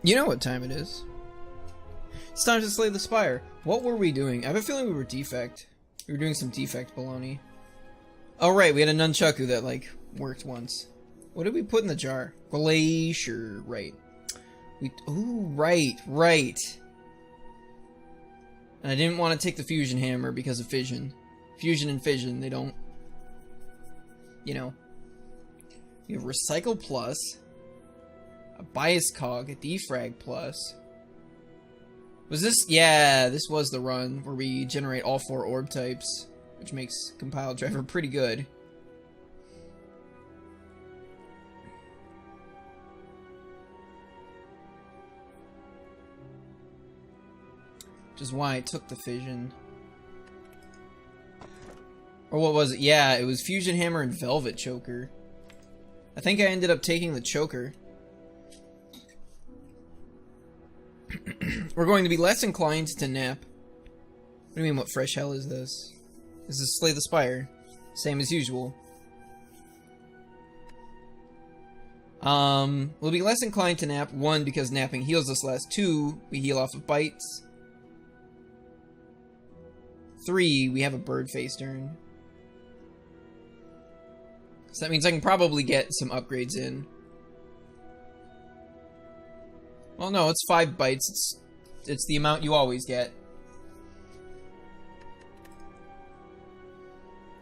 You know what time it is. It's time to slay the Spire. What were we doing? I have a feeling we were defect. We were doing some defect baloney. Oh right, we had a nunchaku that like worked once. What did we put in the jar? Glacier, right. Ooh, right. And I didn't want to take the fusion hammer because of fission. Fusion and fission, they don't, you know. You have recycle plus, a bias cog, a defrag plus. Was this? Yeah, this was the run where we generate all 4 orb types, which makes compile driver pretty good. Which is why I took the fission. Or what was it? Yeah, it was fusion hammer and velvet choker. I think I ended up taking the choker. We're going to be less inclined to nap. What do you mean, what fresh hell is this? This is Slay the Spire. Same as usual. We'll be less inclined to nap. 1, because napping heals us less. 2, we heal off of bites. 3, we have a bird face turn. So that means I can probably get some upgrades in. Well, no, it's 5 bites. It's the amount you always get.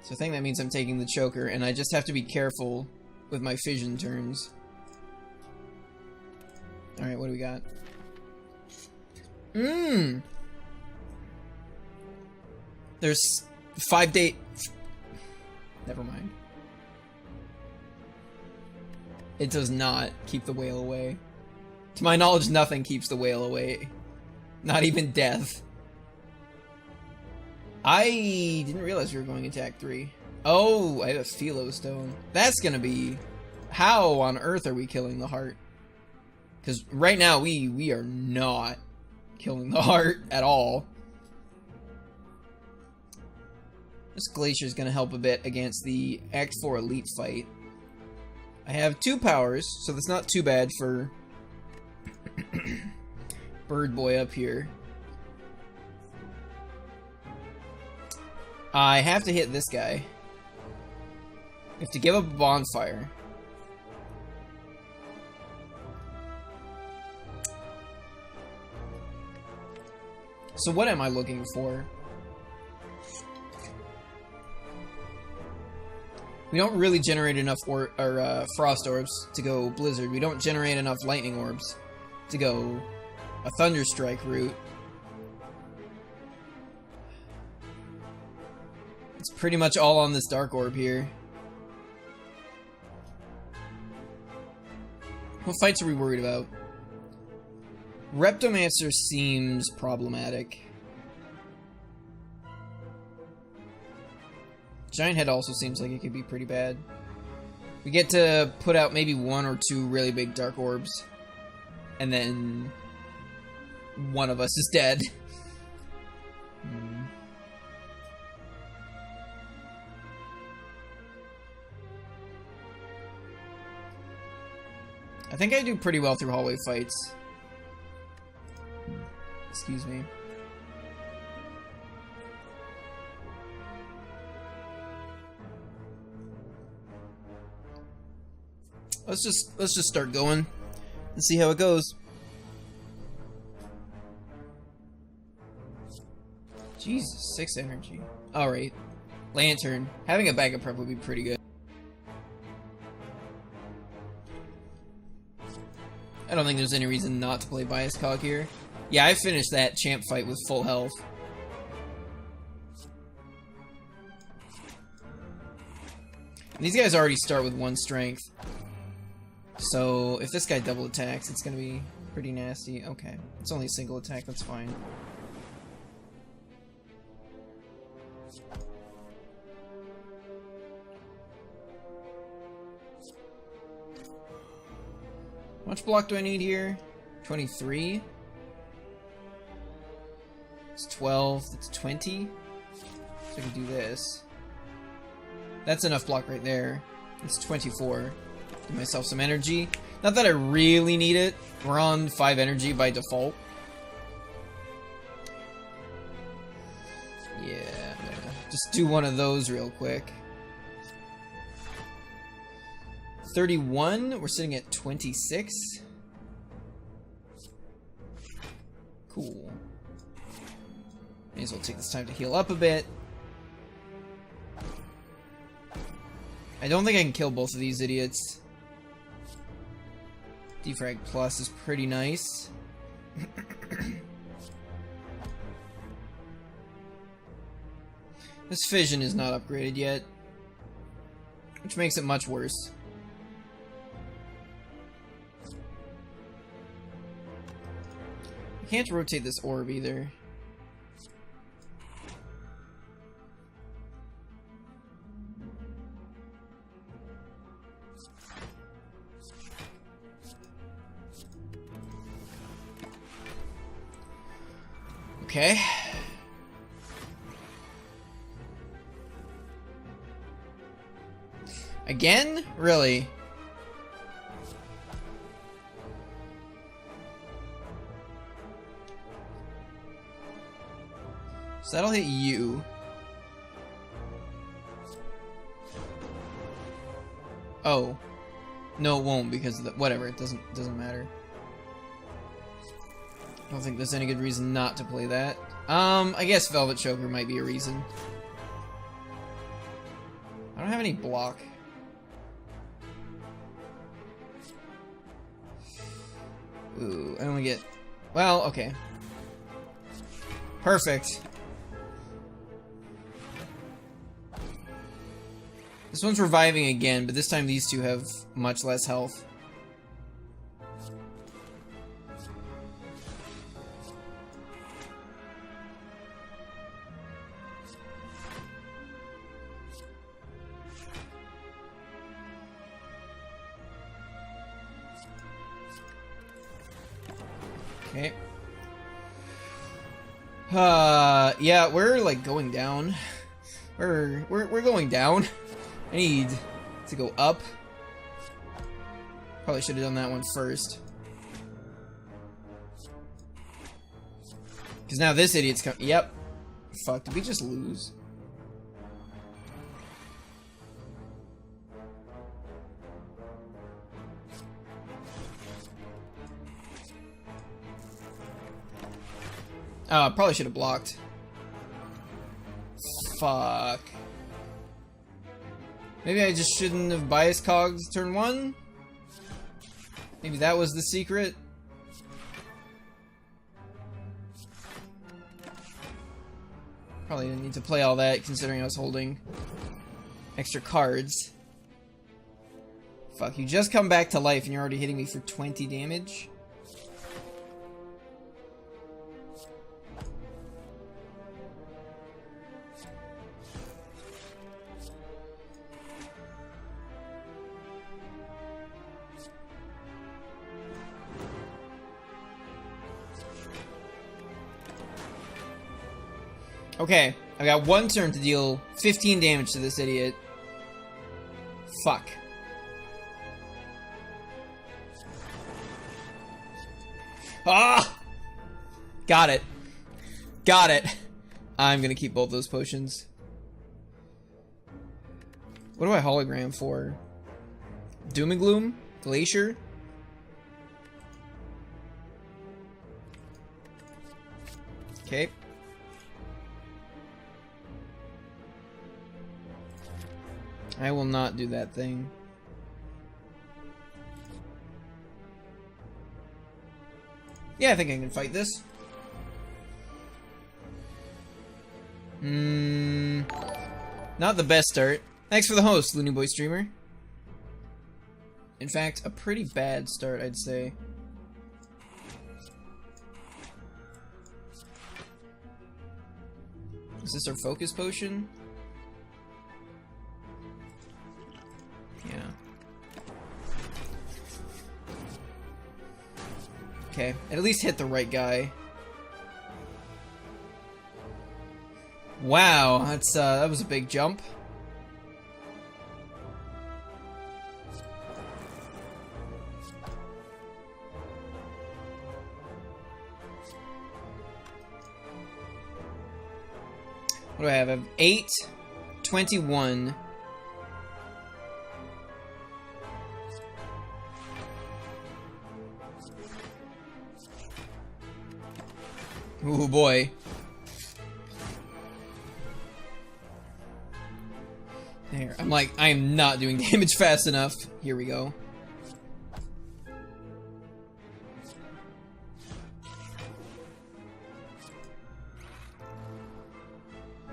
So I think that means I'm taking the choker, and I just have to be careful with my fission turns. Alright, what do we got? There's 5 day... Never mind. It does not keep the whale away. To my knowledge, nothing keeps the whale away. Not even death. I didn't realize we were going into Act 3. Oh, I have a Philo Stone. That's gonna be... How on earth are we killing the heart? Because right now, we are not killing the heart at all. This Glacier is gonna help a bit against the Act 4 Elite fight. I have 2 powers, so that's not too bad for Bird Boy up here. I have to hit this guy. I have to give up a bonfire. So what am I looking for? We don't really generate enough frost orbs to go blizzard. We don't generate enough lightning orbs to go a thunderstrike route. It's pretty much all on this dark orb here. What fights are we worried about? Reptomancer seems problematic. Giant Head also seems like it could be pretty bad. We get to put out maybe 1 or 2 really big dark orbs. And then... one of us is dead. I think I do pretty well through hallway fights. Excuse me. Let's just start going and see how it goes. Jesus, 6 energy. Alright. Lantern. Having a backup prep would be pretty good. I don't think there's any reason not to play Bias Cog here. Yeah, I finished that champ fight with full health. And these guys already start with 1 strength. So, if this guy double attacks, it's gonna be pretty nasty. Okay, it's only a single attack, that's fine. How much block do I need here? 23? It's 12, that's 20. So I can do this. That's enough block right there. It's 24. Give myself some energy. Not that I really need it. We're on 5 energy by default. Yeah, I'm gonna just do one of those real quick. 31, we're sitting at 26. Cool. May as well take this time to heal up a bit. I don't think I can kill both of these idiots. Defrag plus is pretty nice. This fission is not upgraded yet, which makes it much worse. I can't rotate this orb either. Okay. Again? Really? So that'll hit you. Oh. No, it won't because of the, whatever, it doesn't matter. I don't think there's any good reason not to play that. I guess Velvet Choker might be a reason. I don't have any block. Ooh, I only get... Well, okay. Perfect. This one's reviving again, but this time these two have much less health. Okay. Yeah, we're like going down. We're going down. I need to go up. Probably should have done that one first. Because now this idiot's coming. Yep. Fuck, did we just lose? Oh, I probably should have blocked. Fuck. Maybe I just shouldn't have biased cogs turn 1? Maybe that was the secret? Probably didn't need to play all that considering I was holding extra cards. Fuck, you just come back to life and you're already hitting me for 20 damage? Okay, I got one turn to deal 15 damage to this idiot. Fuck. Ah! Got it. Got it. I'm gonna keep both those potions. What do I hologram for? Doom and Gloom? Glacier? Okay. I will not do that thing. Yeah, I think I can fight this. Not the best start. Thanks for the host, Looney Boy Streamer. In fact, a pretty bad start, I'd say. Is this our focus potion? Yeah. Okay, at least hit the right guy. Wow, that's that was a big jump. What do I have? I have 8, 21. Ooh, boy. There. I'm like, I am not doing damage fast enough. Here we go.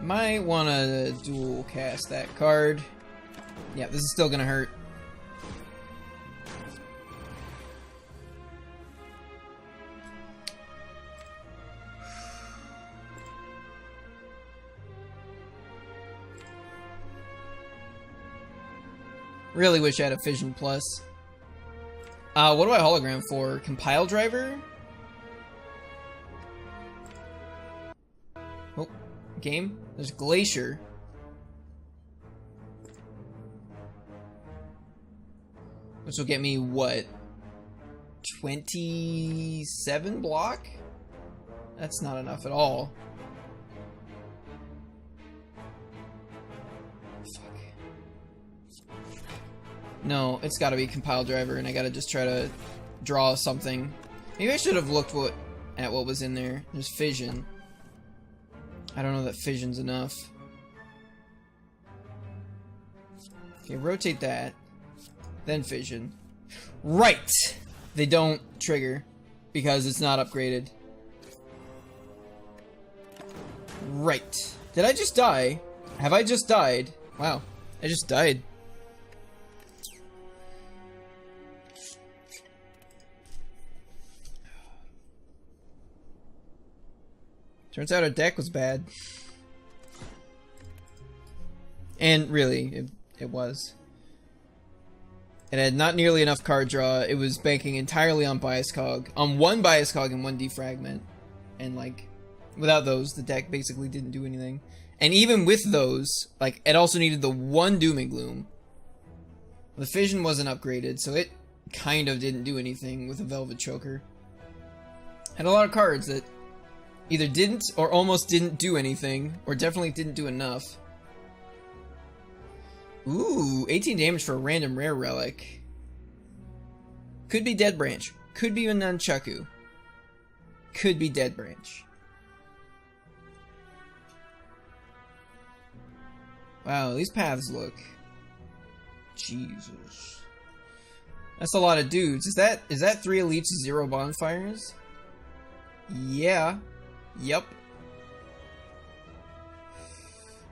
Might want to dual cast that card. Yeah, this is still gonna hurt. Really wish I had a Fission Plus. What do I hologram for? Compile driver? Oh, game? There's Glacier. Which will get me, what? 27 block? That's not enough at all. No, it's gotta be compile driver, and I gotta just try to draw something. Maybe I should have looked at what was in there. There's fission. I don't know that fission's enough. Okay, rotate that. Then fission. Right! They don't trigger because it's not upgraded. Right. Did I just die? Have I just died? Wow, I just died. Turns out our deck was bad. And really, it was. It had not nearly enough card draw. It was banking entirely on Bias Cog. On one Bias Cog and one Defragment. And like, without those, the deck basically didn't do anything. And even with those, like, it also needed the one Doom and Gloom. The Fission wasn't upgraded, so it kind of didn't do anything with a Velvet Choker. Had a lot of cards that either didn't or almost didn't do anything, or definitely didn't do enough. Ooh, 18 damage for a random rare relic. Could be Dead Branch. Could be a Nunchaku. Could be Dead Branch. Wow, these paths look... Jesus. That's a lot of dudes. Is that 3 elites, 0 bonfires? Yeah. Yep.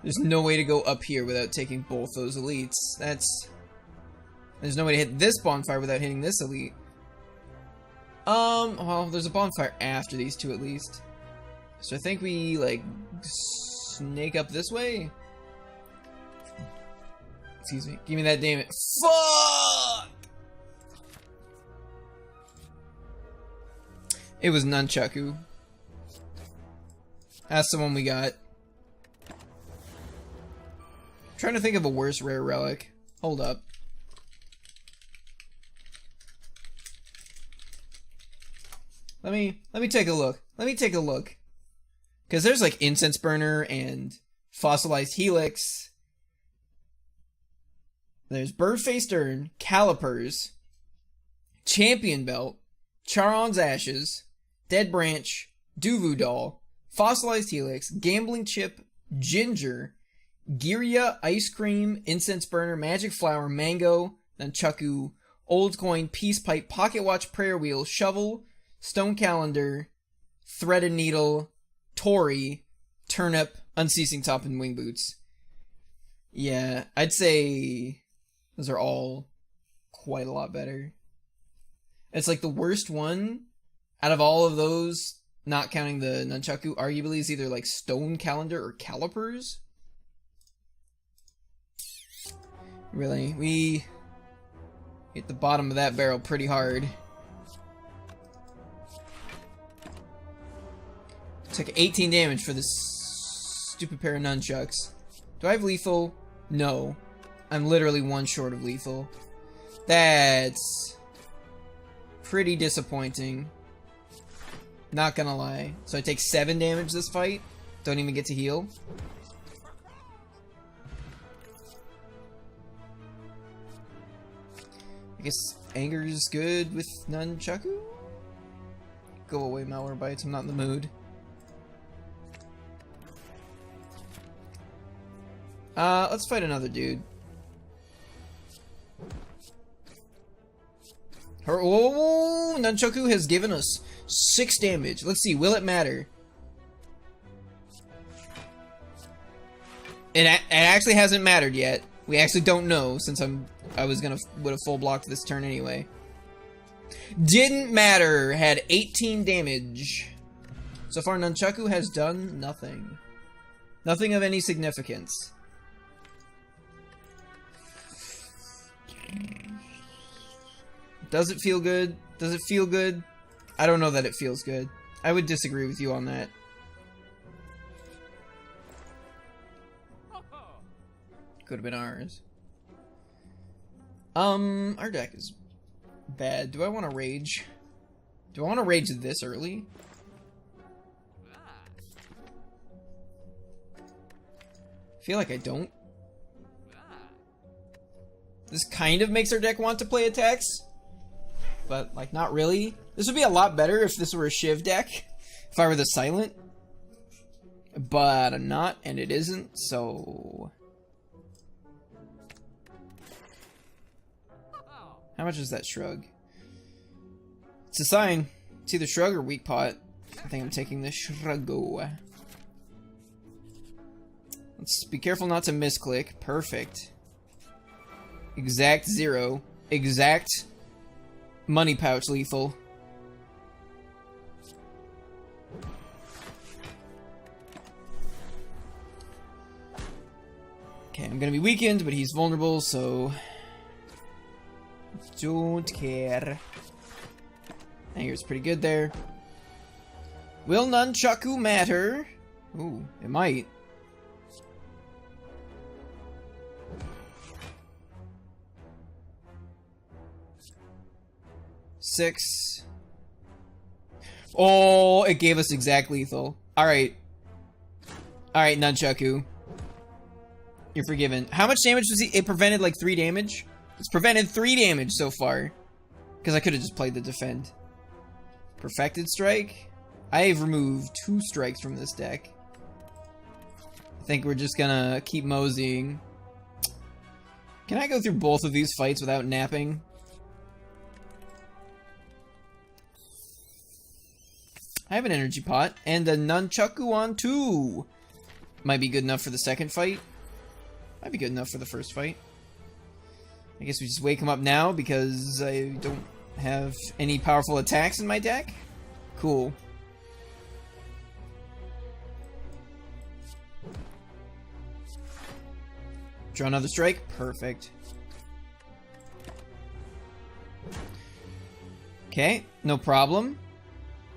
There's no way to go up here without taking both those elites. There's no way to hit this bonfire without hitting this elite. Well, there's a bonfire after these two at least. So I think we, like, snake up this way? Excuse me. Give me that damage. Fuck! It was Nunchaku. That's the one we got. I'm trying to think of a worse rare relic. Hold up. Let me take a look. Let me take a look. Because there's like Incense Burner and Fossilized Helix. There's Bird-Faced Urn, Calipers, Champion Belt, Charon's Ashes, Dead Branch, Duvu Doll, Fossilized Helix, Gambling Chip, Ginger, Giria, Ice Cream, Incense Burner, Magic Flower, Mango, Nunchaku, Old Coin, Peace Pipe, Pocket Watch, Prayer Wheel, Shovel, Stone Calendar, Threaded Needle, Tory, Turnip, Unceasing Top, and Wing Boots. Yeah, I'd say those are all quite a lot better. It's like the worst one out of all of those, not counting the Nunchaku, arguably is either like Stone Calendar or Calipers. Really, we hit the bottom of that barrel pretty hard. Took 18 damage for this stupid pair of nunchucks. Do I have lethal? No. I'm literally one short of lethal. That's pretty disappointing. Not gonna lie. So I take 7 damage this fight. Don't even get to heal. I guess anger is good with nunchaku? Go away, malware bites. I'm not in the mood. Let's fight another dude. Oh, nunchaku has given us 6 damage. Let's see, will it matter? It actually hasn't mattered yet. We actually don't know, since I would have full blocked this turn anyway. Didn't matter. Had 18 damage. So far, nunchaku has done nothing. Nothing of any significance. Does it feel good? Does it feel good? I don't know that it feels good. I would disagree with you on that. Could have been ours. Our deck is bad. Do I want to rage? Do I want to rage this early? I feel like I don't. This kind of makes our deck want to play attacks, but like not really. This would be a lot better if this were a Shiv deck, if I were the silent, but I'm not, and it isn't, so... How much is that shrug? It's a sign. It's either shrug or weak pot. I think I'm taking the shruggo. Let's be careful not to misclick. Perfect. Exact 0. Exact money pouch lethal. Okay, I'm gonna be weakened, but he's vulnerable, so... Don't care. Anger's pretty good there. Will nunchaku matter? Ooh, it might. Six. Oh, it gave us exact lethal. Alright. Alright, nunchaku. You're forgiven. How much damage was he? It prevented like 3 damage? It's prevented 3 damage so far. Because I could have just played the defend. Perfected strike. I've removed 2 strikes from this deck. I think we're just gonna keep moseying. Can I go through both of these fights without napping? I have an energy pot and a nunchaku on 2. Might be good enough for the second fight. Might be good enough for the first fight. I guess we just wake him up now because I don't have any powerful attacks in my deck. Cool. Draw another strike. Perfect. Okay, no problem.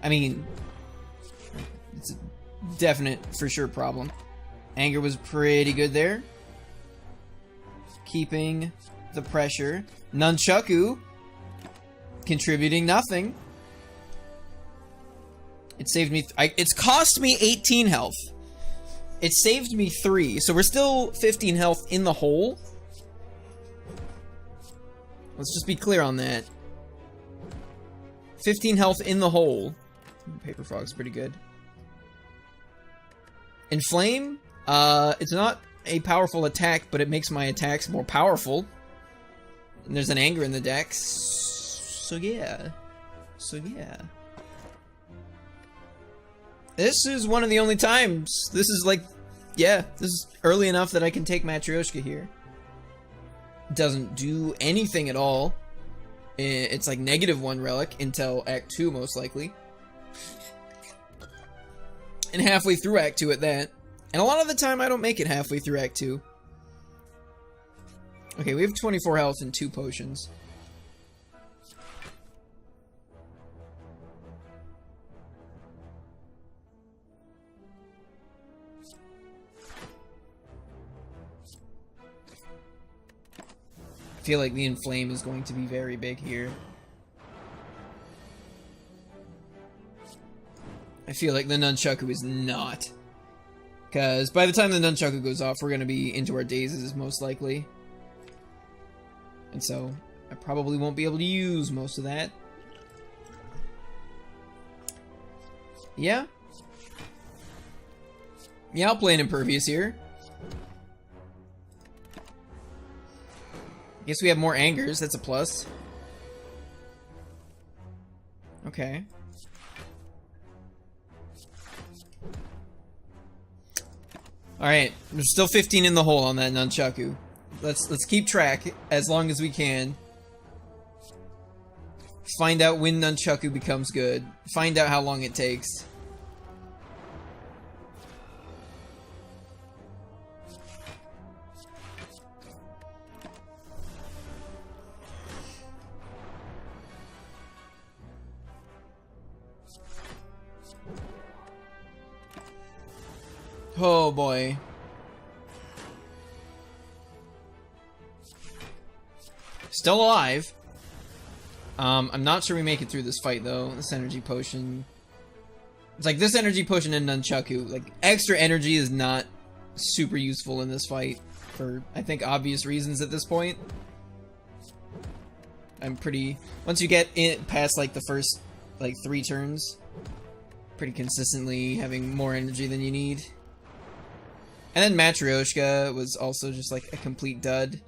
I mean, it's a definite, for sure problem. Anger was pretty good there. Keeping the pressure. Nunchaku contributing nothing. It saved me. It's cost me 18 health. It saved me 3, so we're still 15 health in the hole. Let's just be clear on that. 15 health in the hole. Paper Frog's pretty good. Inflame, it's not a powerful attack, but it makes my attacks more powerful. And there's an anger in the deck, so yeah. So yeah. This is one of the only times. This is like, yeah, this is early enough that I can take Matryoshka here. Doesn't do anything at all. It's like -1 relic until Act 2, most likely. And halfway through Act 2 at that. And a lot of the time I don't make it halfway through Act 2. Okay, we have 24 health and 2 potions. I feel like the Inflame is going to be very big here. I feel like the Nunchaku is not. Because by the time the Nunchaku goes off, we're going to be into our dazes, most likely. And so, I probably won't be able to use most of that. Yeah. Yeah, I'll play an Impervious here. Guess we have more Angers, that's a plus. Okay. Alright, there's still 15 in the hole on that Nunchaku. Let's keep track as long as we can. Find out when Nunchaku becomes good. Find out how long it takes. Oh boy. Still alive. I'm not sure we make it through this fight though. This energy potion. It's like this energy potion and Nunchaku. Like extra energy is not super useful in this fight for I think obvious reasons at this point. I'm pretty once you get in past like the first like 3 turns, pretty consistently having more energy than you need. And then Matryoshka was also just like a complete dud.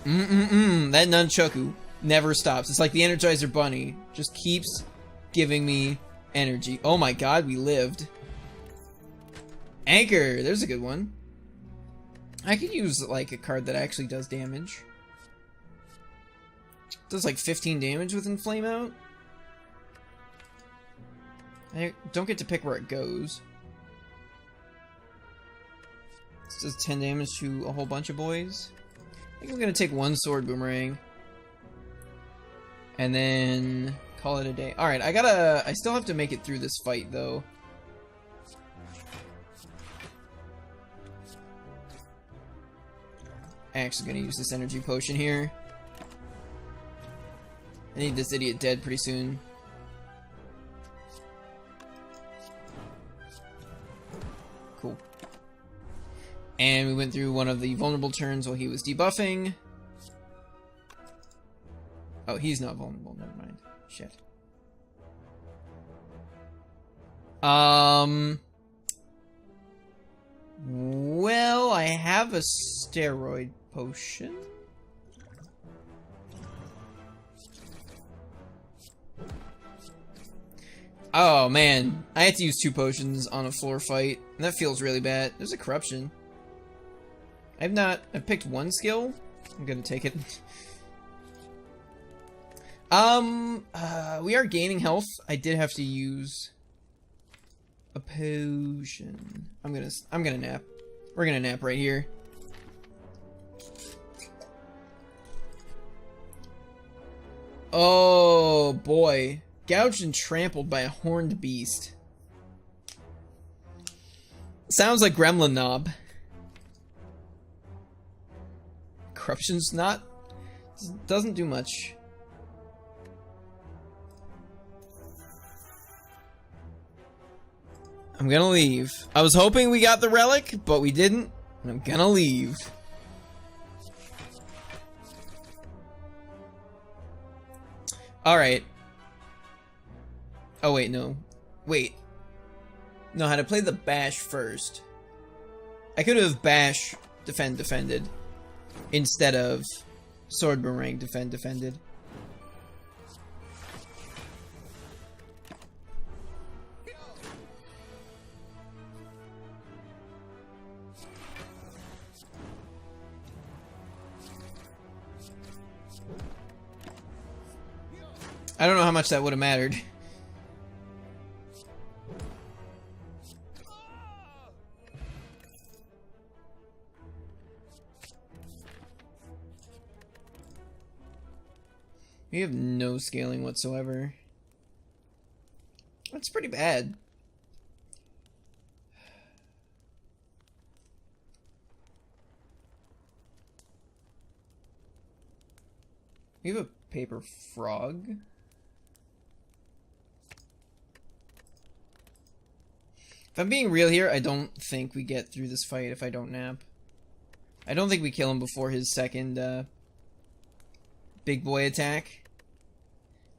That Nunchaku never stops. It's like the Energizer Bunny. Just keeps giving me energy. Oh my god, we lived. Anchor! There's a good one. I could use like a card that actually does damage. Does like 15 damage with Inflame Out. I don't get to pick where it goes. This does 10 damage to a whole bunch of boys. I think I'm gonna take 1 Sword Boomerang. And then call it a day. Alright, I still have to make it through this fight though. Actually gonna use this energy potion here. I need this idiot dead pretty soon. Cool. And we went through one of the vulnerable turns while he was debuffing. Oh, he's not vulnerable, never mind. Shit. Well, I have a steroid potion. Oh man, I had to use 2 potions on a floor fight, and that feels really bad. There's a corruption. I've picked 1 skill. I'm gonna take it. We are gaining health. I did have to use a potion. I'm gonna nap. We're gonna nap right here. Oh boy. Gouged and trampled by a horned beast. Sounds like Gremlin Knob. Corruption's doesn't do much. I'm gonna leave. I was hoping we got the relic, but we didn't, and I'm gonna leave. Alright. Oh wait, no. Wait. No, I had to play the bash first. I could have bash defended instead of sword boomerang defended. I don't know how much that would have mattered. We have no scaling whatsoever. That's pretty bad. We have a paper frog. If I'm being real here, I don't think we get through this fight if I don't nap. I don't think we kill him before his second big boy attack.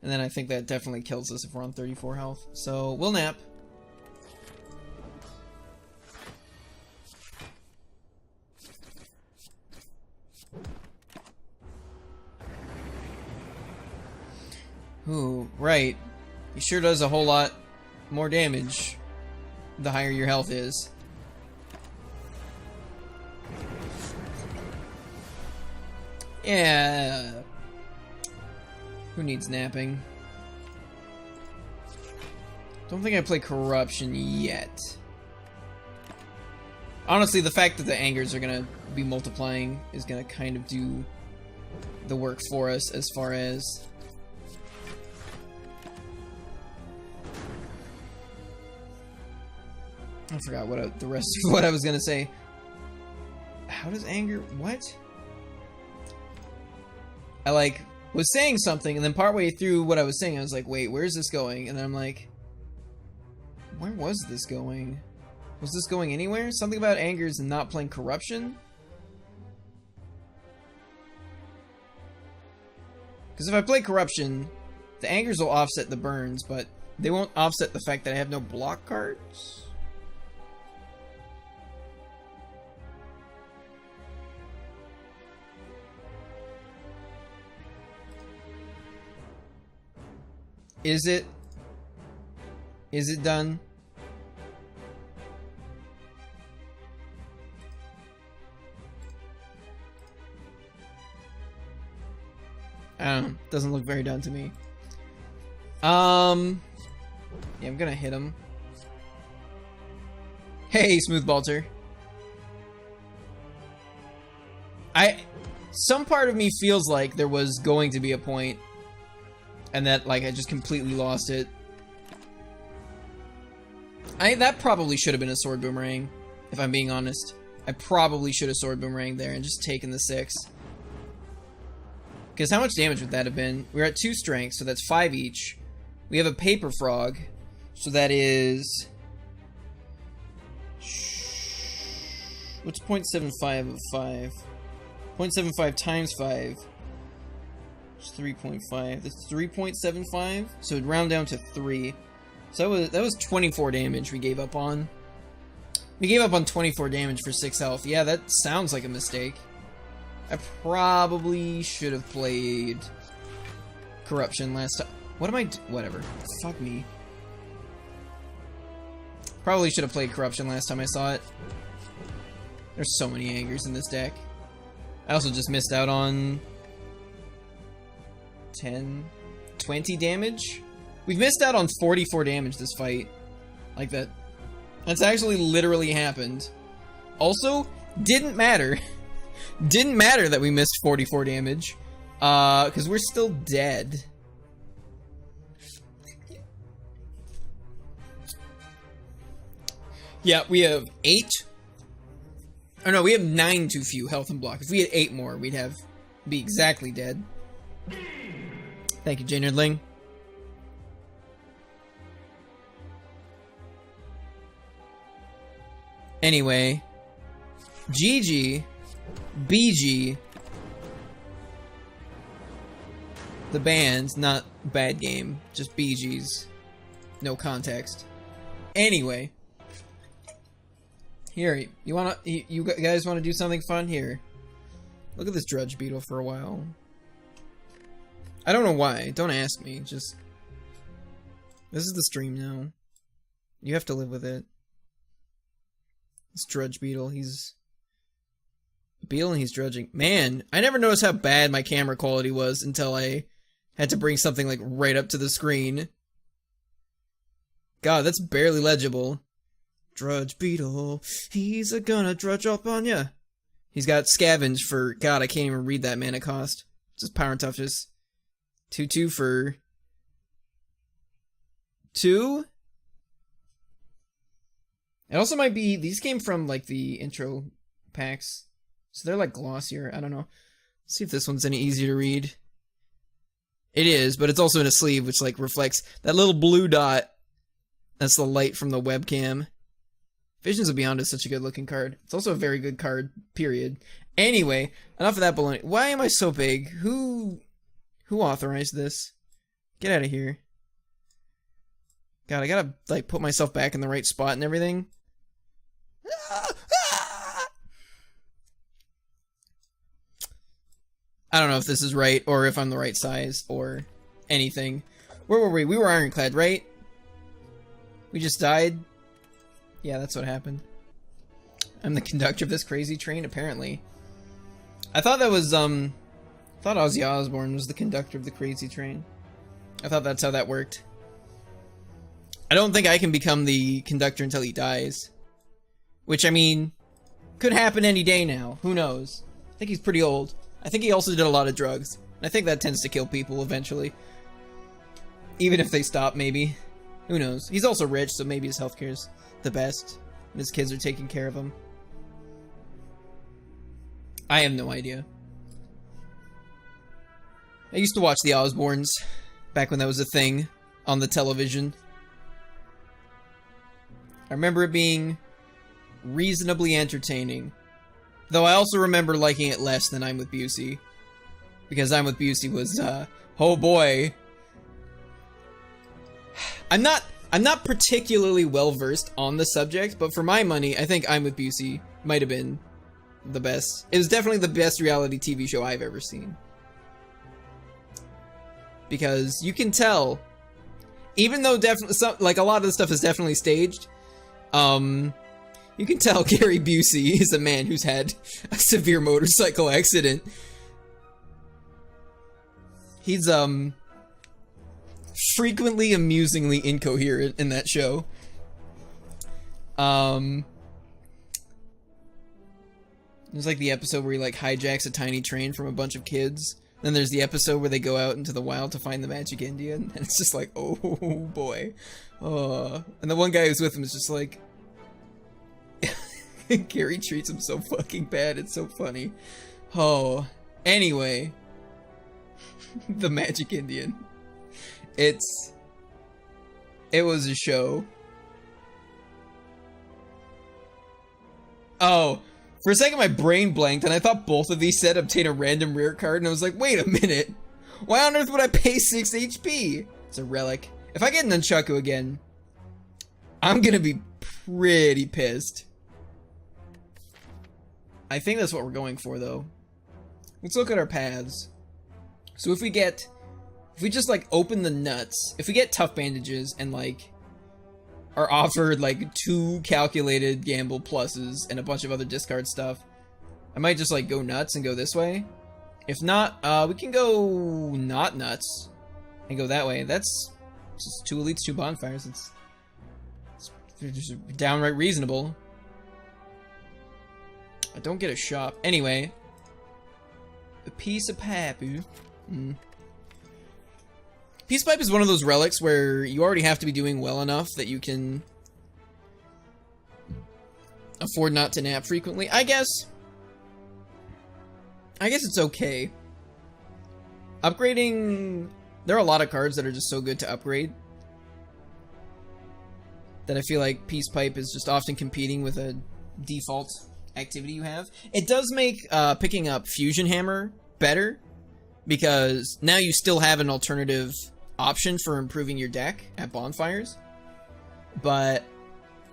And then I think that definitely kills us if we're on 34 health. So we'll nap. Ooh, right. He sure does a whole lot more damage the higher your health is. Yeah. Who needs napping? Don't think I play Corruption yet. Honestly, the fact that the angers are gonna be multiplying is gonna kind of do the work for us as far as... I forgot what the rest of what I was gonna say. How does anger... What? I, like, was saying something, and then partway through what I was saying, I was like, wait, where's this going? And then I'm like, where was this going? Was this going anywhere? Something about angers and not playing Corruption? Because if I play Corruption, the angers will offset the burns, but they won't offset the fact that I have no block cards. Is it? Is it done? I don't know. Doesn't look very done to me. Yeah, I'm gonna hit him. Hey, Smooth Balter. Some part of me feels like there was going to be a point, and that, like, I just completely lost it. That probably should have been a Sword Boomerang, if I'm being honest. I probably should have Sword Boomerang there and just taken the 6. Because how much damage would that have been? We're at 2 strength, so that's 5 each. We have a Paper Frog, so that is... What's 0.75 of 5? 0.75 times 5. It's 3.5. That's 3.75. So it'd round down to 3. So that was 24 damage we gave up on. We gave up on 24 damage for 6 health. Yeah, that sounds like a mistake. I probably should have played Corruption last time. What am I whatever. Fuck me. Probably should have played Corruption last time I saw it. There's so many angers in this deck. I also just missed out on 10, 20 damage. We've missed out on 44 damage this fight. Like that. That's actually literally happened. Also, didn't matter. Didn't matter that we missed 44 damage. Because we're still dead. Yeah, we have 8. Oh no, we have 9 too few health and block. If we had 8 more, we'd be exactly dead. Thank you, Jaynardling. Anyway, GG, BG, the band, not bad game, just BG's, no context. Anyway, here, you guys wanna do something fun? Here, look at this Drudge Beetle for a while. I don't know why, don't ask me, just, this is the stream now. You have to live with it. This Drudge Beetle, he's a beetle and he's drudging. Man, I never noticed how bad my camera quality was until I had to bring something like right up to the screen. God, that's barely legible. Drudge Beetle, he's gonna drudge up on ya. He's got Scavenge for, God, I can't even read that mana cost. Just Power and Toughness. 2/2 for 2? It also might be, these came from, like, the intro packs. So they're, like, glossier. I don't know. Let's see if this one's any easier to read. It is, but it's also in a sleeve, which, like, reflects that little blue dot. That's the light from the webcam. Visions of Beyond is such a good-looking card. It's also a very good card, period. Anyway, enough of that baloney. Why am I so big? Who authorized this? Get out of here. God, I gotta, like, put myself back in the right spot and everything. I don't know if this is right, or if I'm the right size, or anything. Where were we? We were ironclad, right? We just died? Yeah, that's what happened. I'm the conductor of this crazy train, apparently. I thought that was, I thought Ozzy Osbourne was the conductor of the crazy train. I thought that's how that worked. I don't think I can become the conductor until he dies. Which, I mean, could happen any day now. Who knows? I think he's pretty old. I think he also did a lot of drugs. And I think that tends to kill people eventually. Even if they stop, maybe. Who knows? He's also rich, so maybe his healthcare's the best. And his kids are taking care of him. I have no idea. I used to watch the Osbournes back when that was a thing on the television. I remember it being reasonably entertaining. Though I also remember liking it less than I'm with Busey. Because I'm with Busey was, oh boy. I'm not particularly well versed on the subject, but for my money, I think I'm with Busey might have been the best. It was definitely the best reality TV show I've ever seen. Because you can tell, even though definitely like a lot of the stuff is definitely staged, you can tell Gary Busey is a man who's had a severe motorcycle accident. He's frequently amusingly incoherent in that show. There's like the episode where he like hijacks a tiny train from a bunch of kids. Then there's the episode where they go out into the wild to find the magic Indian, and it's just like, oh boy. And the one guy who's with him is just like, Gary treats him so fucking bad, it's so funny. Oh, anyway. The magic Indian. It was a show. Oh, for a second my brain blanked and I thought both of these said obtain a random rare card, and I was like, wait a minute. Why on earth would I pay 6 HP? It's a relic. If I get an Nunchaku again, I'm gonna be pretty pissed. I think that's what we're going for, though. Let's look at our paths. So if we just, like, open the nuts, if we get tough bandages and, like, are offered, like, 2 calculated gamble pluses and a bunch of other discard stuff, I might just, like, go nuts and go this way. If not, we can go not nuts and go that way. That's just 2 elites, 2 bonfires. It's just downright reasonable. I don't get a shop. Anyway. A piece of pipe. Peace pipe is one of those relics where you already have to be doing well enough that you can afford not to nap frequently. I guess it's okay. Upgrading... There are a lot of cards that are just so good to upgrade that I feel like Peace Pipe is just often competing with a default activity you have. It does make picking up Fusion Hammer better, because now you still have an alternative option for improving your deck at bonfires. But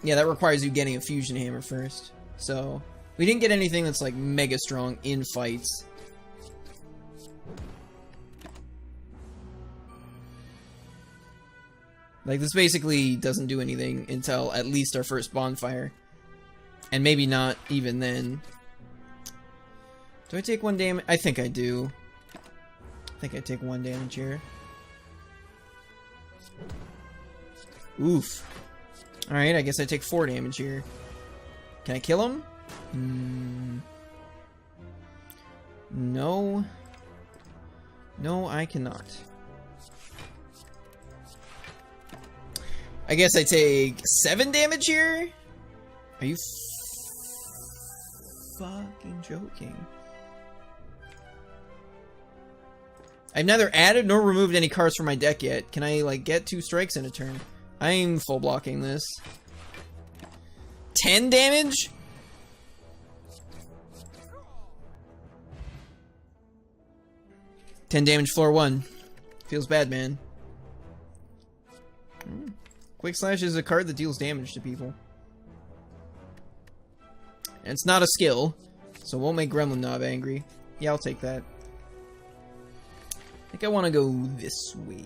yeah, that requires you getting a Fusion Hammer first. So we didn't get anything that's like mega strong in fights. Like, this basically doesn't do anything until at least our first bonfire. And maybe not even then. Do I take 1 damage? I think I do. I think I take 1 damage here. Oof. Alright, I guess I take 4 damage here. Can I kill him? No. No, I cannot. I guess I take 7 damage here? Are you fucking joking? I've neither added nor removed any cards from my deck yet. Can I, like, get 2 strikes in a turn? I'm full blocking this. 10 damage? 10 damage floor 1. Feels bad, man. Quick Slash is a card that deals damage to people. And it's not a skill, so it won't make Gremlin Knob angry. Yeah, I'll take that. I think I want to go this way.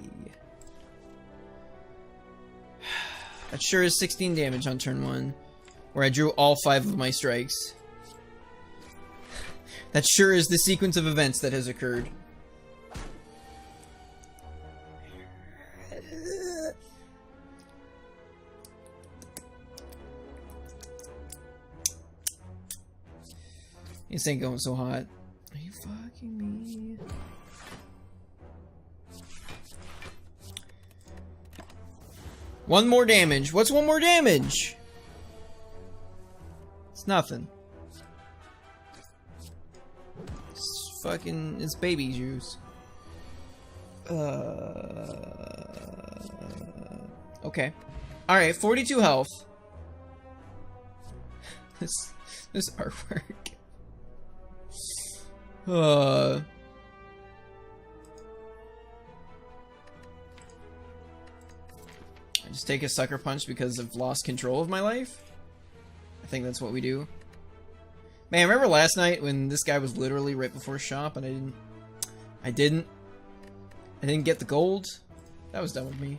That sure is 16 damage on turn 1, where I drew all 5 of my strikes. That sure is the sequence of events that has occurred. This ain't going so hot. Are you fucking me? One more damage. What's one more damage? It's nothing. It's fucking... It's baby juice. Okay. Alright, 42 health. This artwork. I just take a sucker punch because I've lost control of my life? I think that's what we do. Man, remember last night when this guy was literally right before shop and I didn't get the gold? That was dumb with me.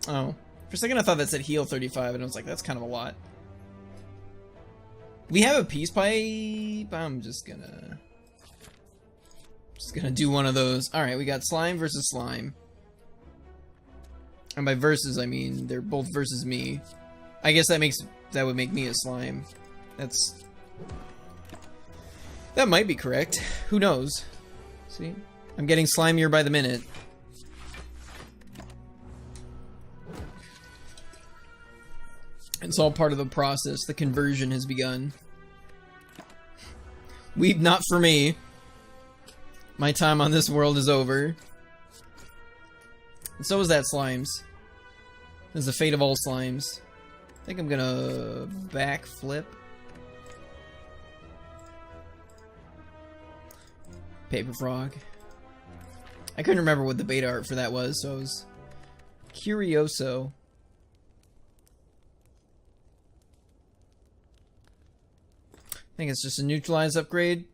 Oh. For a second I thought that said heal 35 and I was like, that's kind of a lot. We have a peace pipe. I'm just gonna do one of those. Alright, we got slime versus slime. And by versus, I mean they're both versus me. I guess that would make me a slime. That might be correct. Who knows? See? I'm getting slimier by the minute. It's all part of the process. The conversion has begun. Weep not for me. My time on this world is over. And so is that slimes. This is the fate of all slimes. I think I'm gonna backflip. Paper Frog. I couldn't remember what the beta art for that was, so I was curioso. I think it's just a neutralize upgrade.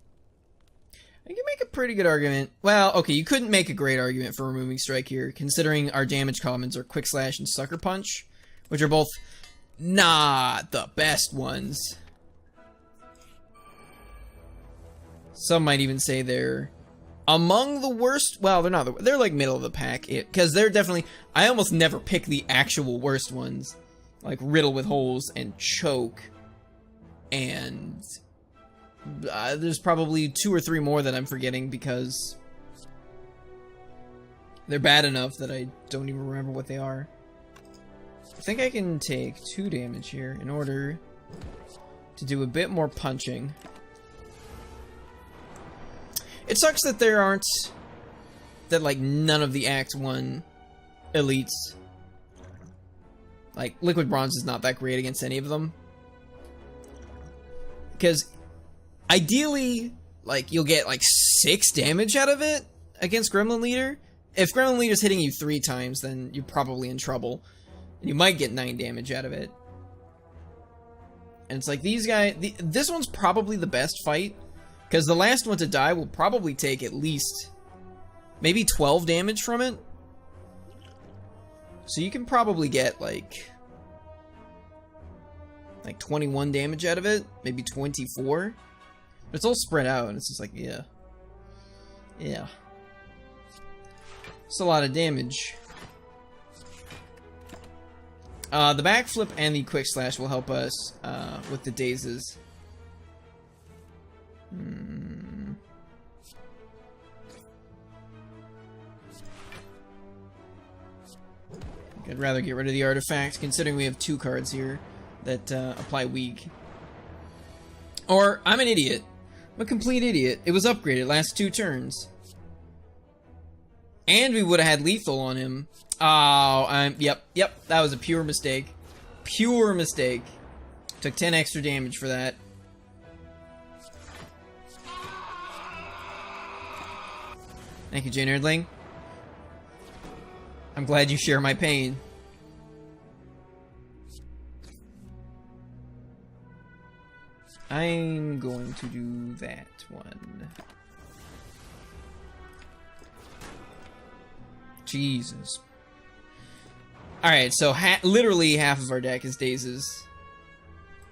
I can make a pretty good argument. Well, okay, you couldn't make a great argument for removing Strike here, considering our damage commons are Quick Slash and Sucker Punch, which are both not the best ones. Some might even say they're among the worst. Well, they're not. They're like middle of the pack, because they're definitely. I almost never pick the actual worst ones, like Riddle with Holes and Choke, and. There's probably 2 or 3 more that I'm forgetting because they're bad enough that I don't even remember what they are. I think I can take 2 damage here in order to do a bit more punching. It sucks that there aren't... that, like, none of the Act 1 elites... Like, Liquid Bronze is not that great against any of them. Because... ideally, like, you'll get, like, 6 damage out of it against Gremlin Leader. If Gremlin Leader's hitting you 3 times, then you're probably in trouble. And you might get 9 damage out of it. And it's like, these guys... this one's probably the best fight. Because the last one to die will probably take at least... maybe 12 damage from it. So you can probably get, like 21 damage out of it. Maybe 24. But it's all spread out, and it's just like, yeah. Yeah. It's a lot of damage. The backflip and the quick slash will help us with the dazes. I'd rather get rid of the artifact, considering we have 2 cards here that apply weak. Or, I'm an idiot. I'm a complete idiot. It was upgraded last 2 turns. And we would have had lethal on him. Oh, yep, that was a pure mistake. Pure mistake. Took 10 extra damage for that. Thank you, Jane Erdling. I'm glad you share my pain. I'm going to do that one. Jesus. Alright, so literally half of our deck is Dazes.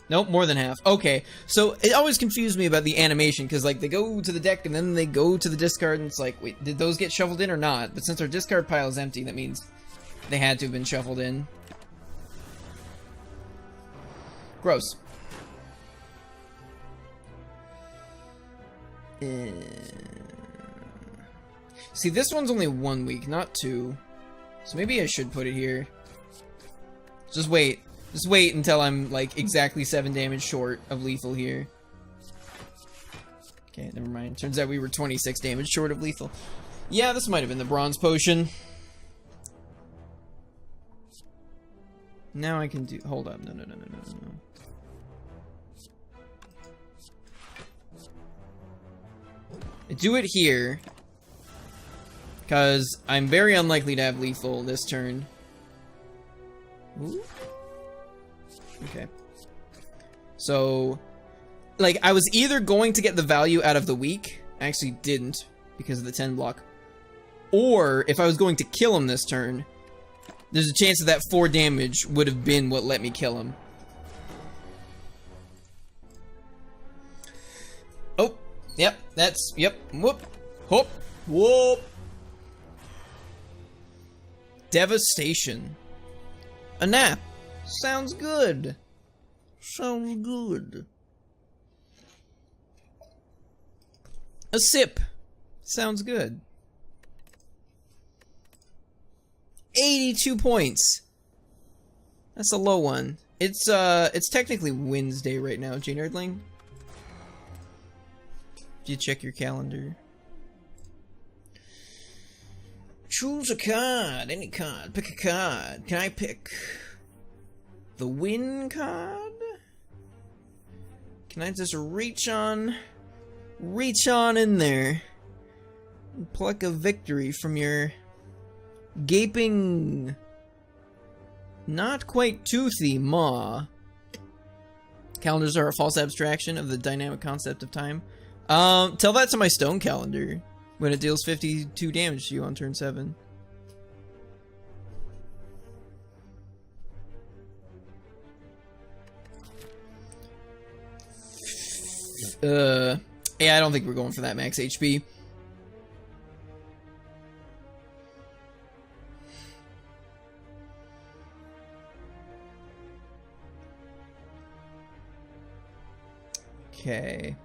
Nope, more than half. Okay, so it always confused me about the animation, because, like, they go to the deck, and then they go to the discard, and it's like, wait, did those get shuffled in or not? But since our discard pile is empty, that means they had to have been shuffled in. Gross. See, this one's only 1 week, not 2. So maybe I should put it here. Just wait. Just wait until I'm, like, exactly 7 damage short of lethal here. Okay, never mind. Turns out we were 26 damage short of lethal. Yeah, this might have been the bronze potion. Now I can do... Hold up. No. I do it here. Because I'm very unlikely to have lethal this turn. Ooh. Okay. So, like, I was either going to get the value out of the week. I actually didn't, because of the 10 block. Or, if I was going to kill him this turn, there's a chance that 4 damage would have been what let me kill him. Oh, yep, that's, yep, whoop, whoop, whoop. Devastation. A nap. Sounds good. Sounds good. A sip. Sounds good. 82 points. That's a low one. It's technically Wednesday right now, Jane Erdling. Did you check your calendar? Choose a card, any card, pick a card. Can I pick the win card? Can I just reach on in there and pluck a victory from your gaping, not quite toothy maw? Calendars are a false abstraction of the dynamic concept of time. Tell that to my stone calendar. When it deals 52 damage to you on turn 7. Yeah, I don't think we're going for that max HP. Okay.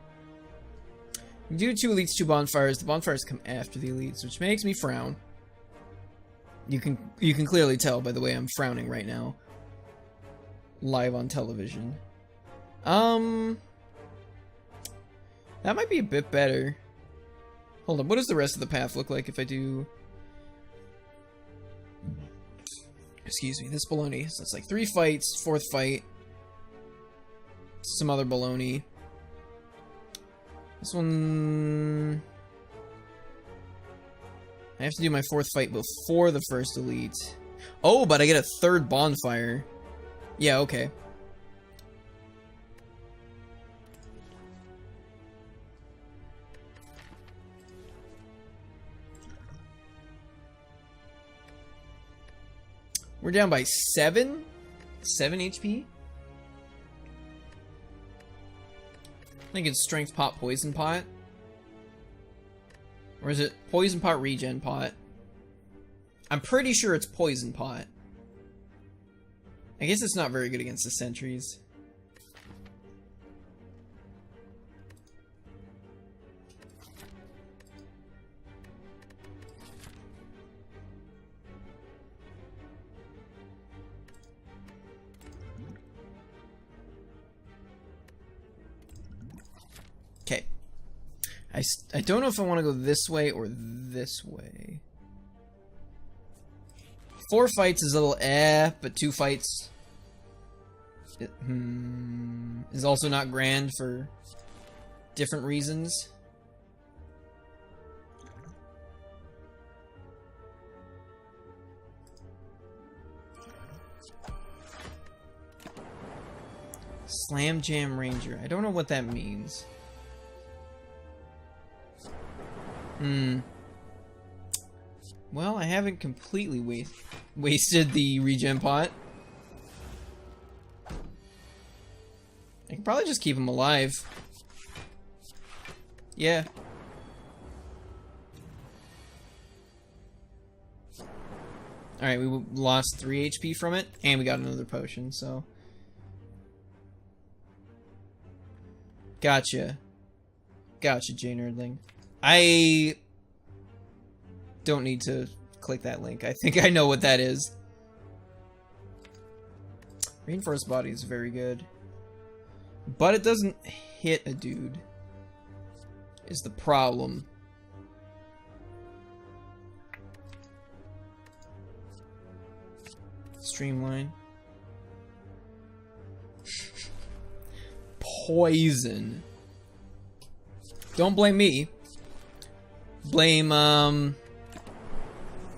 You do 2 elites, 2 bonfires. The bonfires come after the elites, which makes me frown. You can clearly tell by the way I'm frowning right now. Live on television. That might be a bit better. Hold on, what does the rest of the path look like if I do... Excuse me, this baloney. So it's like 3 fights, 4th fight. Some other baloney. This one... I have to do my 4th fight before the first elite. Oh, but I get a 3rd bonfire. Yeah, okay. We're down by 7? 7 HP? I think it's Strength Pot, Poison Pot. Or is it Poison Pot, Regen Pot? I'm pretty sure it's Poison Pot. I guess it's not very good against the sentries. Okay. I don't know if I want to go this way or this way. 4 fights is a little but 2 fights is also not grand for different reasons. Slam Jam Ranger. I don't know what that means. Well, I haven't completely wasted the regen pot. I can probably just keep him alive. Yeah. Alright, we lost 3 HP from it, and we got another potion, so... Gotcha. Gotcha, J-Nerdling. I don't need to click that link. I think I know what that is. Reinforced body is very good. But it doesn't hit a dude. Is the problem. Streamline. Poison. Don't blame me. Blame,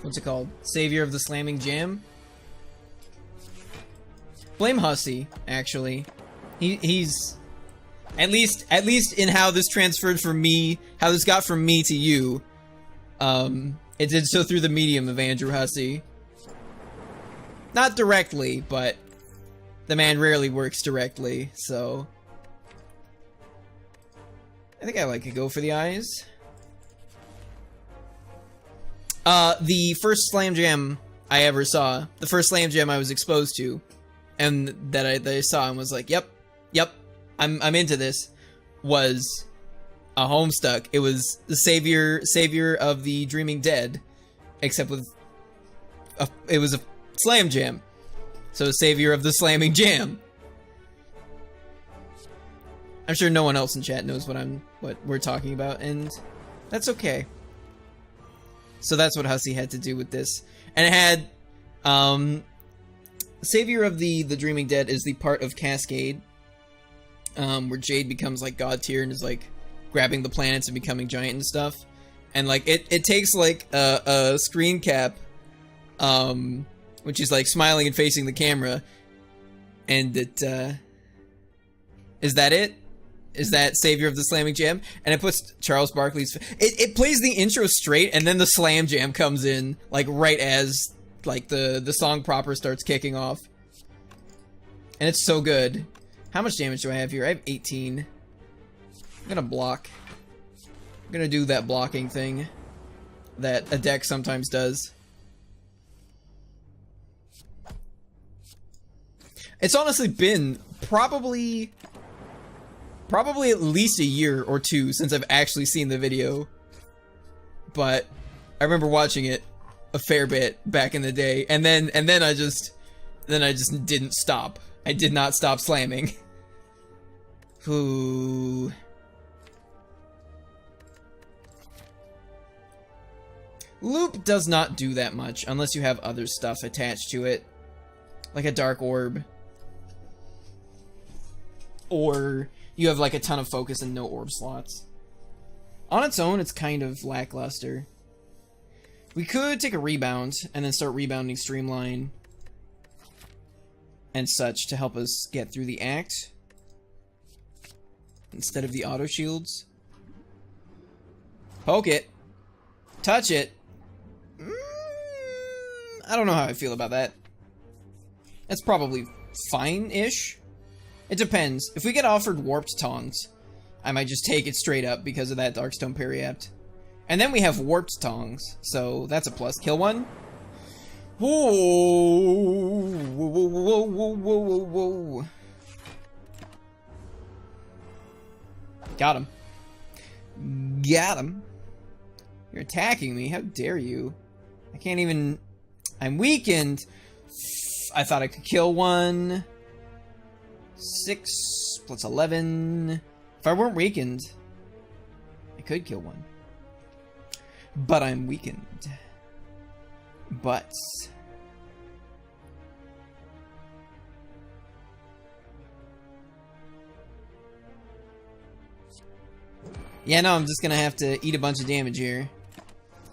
what's it called? Savior of the Slamming Jam? Blame Hussey, actually. He's... At least in how this transferred from me, how this got from me to you, it did so through the medium of Andrew Hussey. Not directly, but the man rarely works directly, so... I think I like to go for the eyes. The first Slam Jam I ever saw, the first Slam Jam I was exposed to, and that I saw and was like, yep, I'm into this, was a Homestuck. It was the savior of the Dreaming Dead, except with it was a Slam Jam, so savior of the Slamming Jam. I'm sure no one else in chat knows what we're talking about, and that's okay. So that's what Hussey had to do with this, and it had savior of the Dreaming Dead is the part of Cascade. Where Jade becomes like god tier and is like grabbing the planets and becoming giant and stuff, and like it takes like a screen cap, which is like smiling and facing the camera, and it is that it? Is that Savior of the Slamming Jam? And it puts Charles Barkley's. It plays the intro straight, and then the Slam Jam comes in like right as like the song proper starts kicking off, and it's so good. How much damage do I have here? I have 18. I'm gonna block. I'm gonna do that blocking thing that a deck sometimes does. It's honestly been probably at least a year or two since I've actually seen the video. But I remember watching it a fair bit back in the day, and then I just didn't stop. I did not stop slamming. Ooh. Loop does not do that much unless you have other stuff attached to it, like a dark orb, or you have like a ton of focus and no orb slots. On its own, it's kind of lackluster. We could take a rebound and then start rebounding Streamline and such to help us get through the act instead of the auto shields. Poke it. Touch it. I don't know how I feel about that. That's probably fine-ish. It depends. If we get offered Warped Tongs, I might just take it straight up because of that Darkstone Periapt. And then we have Warped Tongs, so that's a plus. Kill one. Whoa! Whoa, whoa, whoa, whoa, whoa, whoa, whoa. Got him. Got him. You're attacking me. How dare you? I can't even... I'm weakened. I thought I could kill one. 6 plus 11. If I weren't weakened, I could kill one. But I'm weakened. But... yeah, no, I'm just gonna have to eat a bunch of damage here.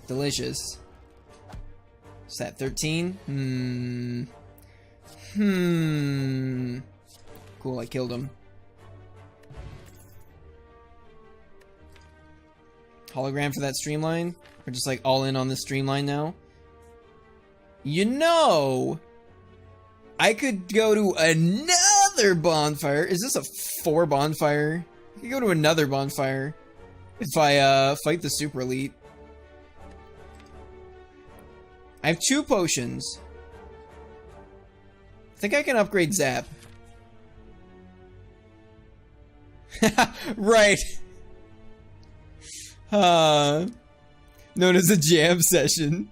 Delicious. Is that 13? Cool, I killed him. Hologram for that streamline? We're just like all in on this streamline now. You know, I could go to another bonfire. Is this a 4 bonfire? I could go to another bonfire if I fight the super elite. I have 2 potions. I think I can upgrade Zap. Right. Known as a jam session.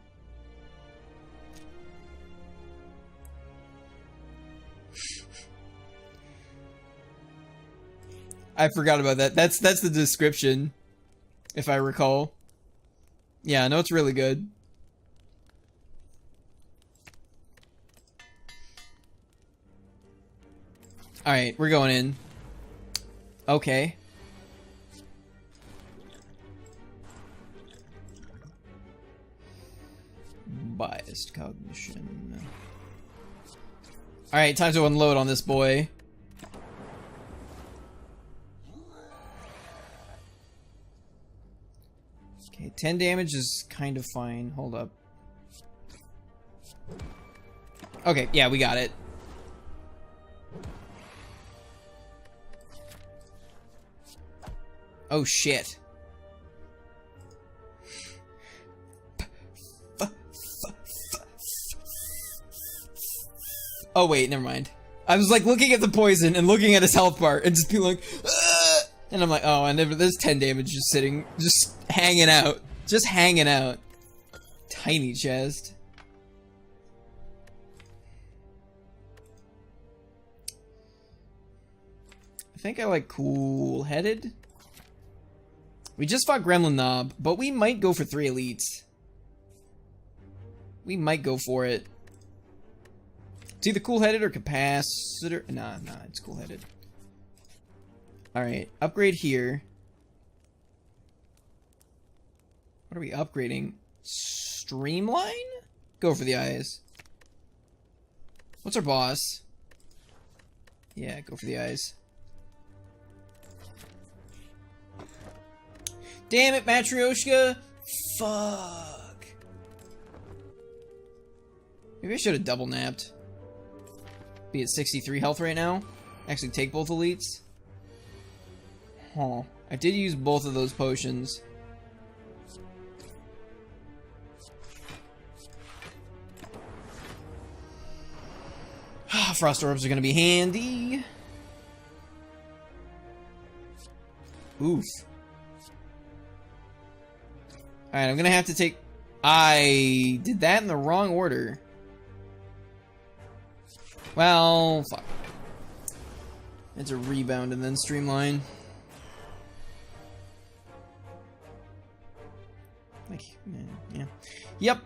I forgot about that. That's the description, if I recall. Yeah, I know it's really good. Alright, we're going in. Okay. Biased cognition. Alright, time to unload on this boy. Okay, 10 damage is kind of fine. Hold up. Okay, yeah, we got it. Oh shit. Oh wait, never mind. I was like looking at the poison and looking at his health bar and just being like, "Ugh!" And I'm like, oh, and there's 10 damage just sitting, just hanging out. Just hanging out. Tiny chest. I think I like cool-headed. We just fought Gremlin Knob, but we might go for 3 elites. We might go for it. It's either cool-headed or capacitor. Nah, it's cool-headed. Alright, upgrade here. What are we upgrading? Streamline? Go for the eyes. What's our boss? Yeah, go for the eyes. Damn it, Matryoshka! Fuck. Maybe I should have double napped. Be at 63 health right now. Actually take both elites. Huh. I did use both of those potions. Frost orbs are gonna be handy. Oof. Alright, I'm gonna have to take... I did that in the wrong order. Well, fuck. It's a rebound and then streamline. Like, yeah. Yep.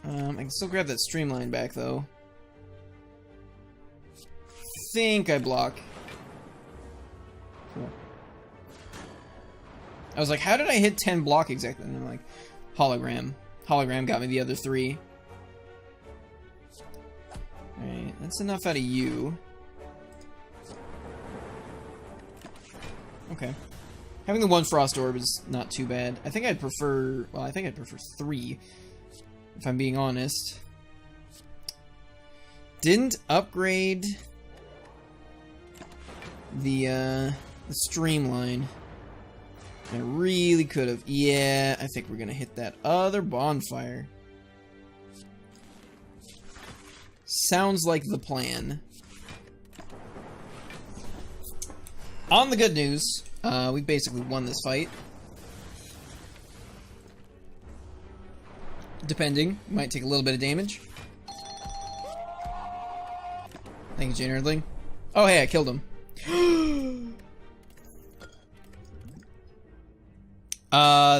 I can still grab that streamline back though. Think I block. Cool. I was like, how did I hit 10 block exactly? And I'm like, hologram. Hologram got me the other 3. Alright, that's enough out of you. Okay. Having the 1 frost orb is not too bad. I think I'd prefer... Well, I think I'd prefer 3. If I'm being honest. Didn't upgrade... the streamline. I really could have. Yeah, I think we're gonna hit that other bonfire. Sounds like the plan. On the good news, we basically won this fight. Depending, might take a little bit of damage. Thank you, Jane Erdling. Oh, hey, I killed him.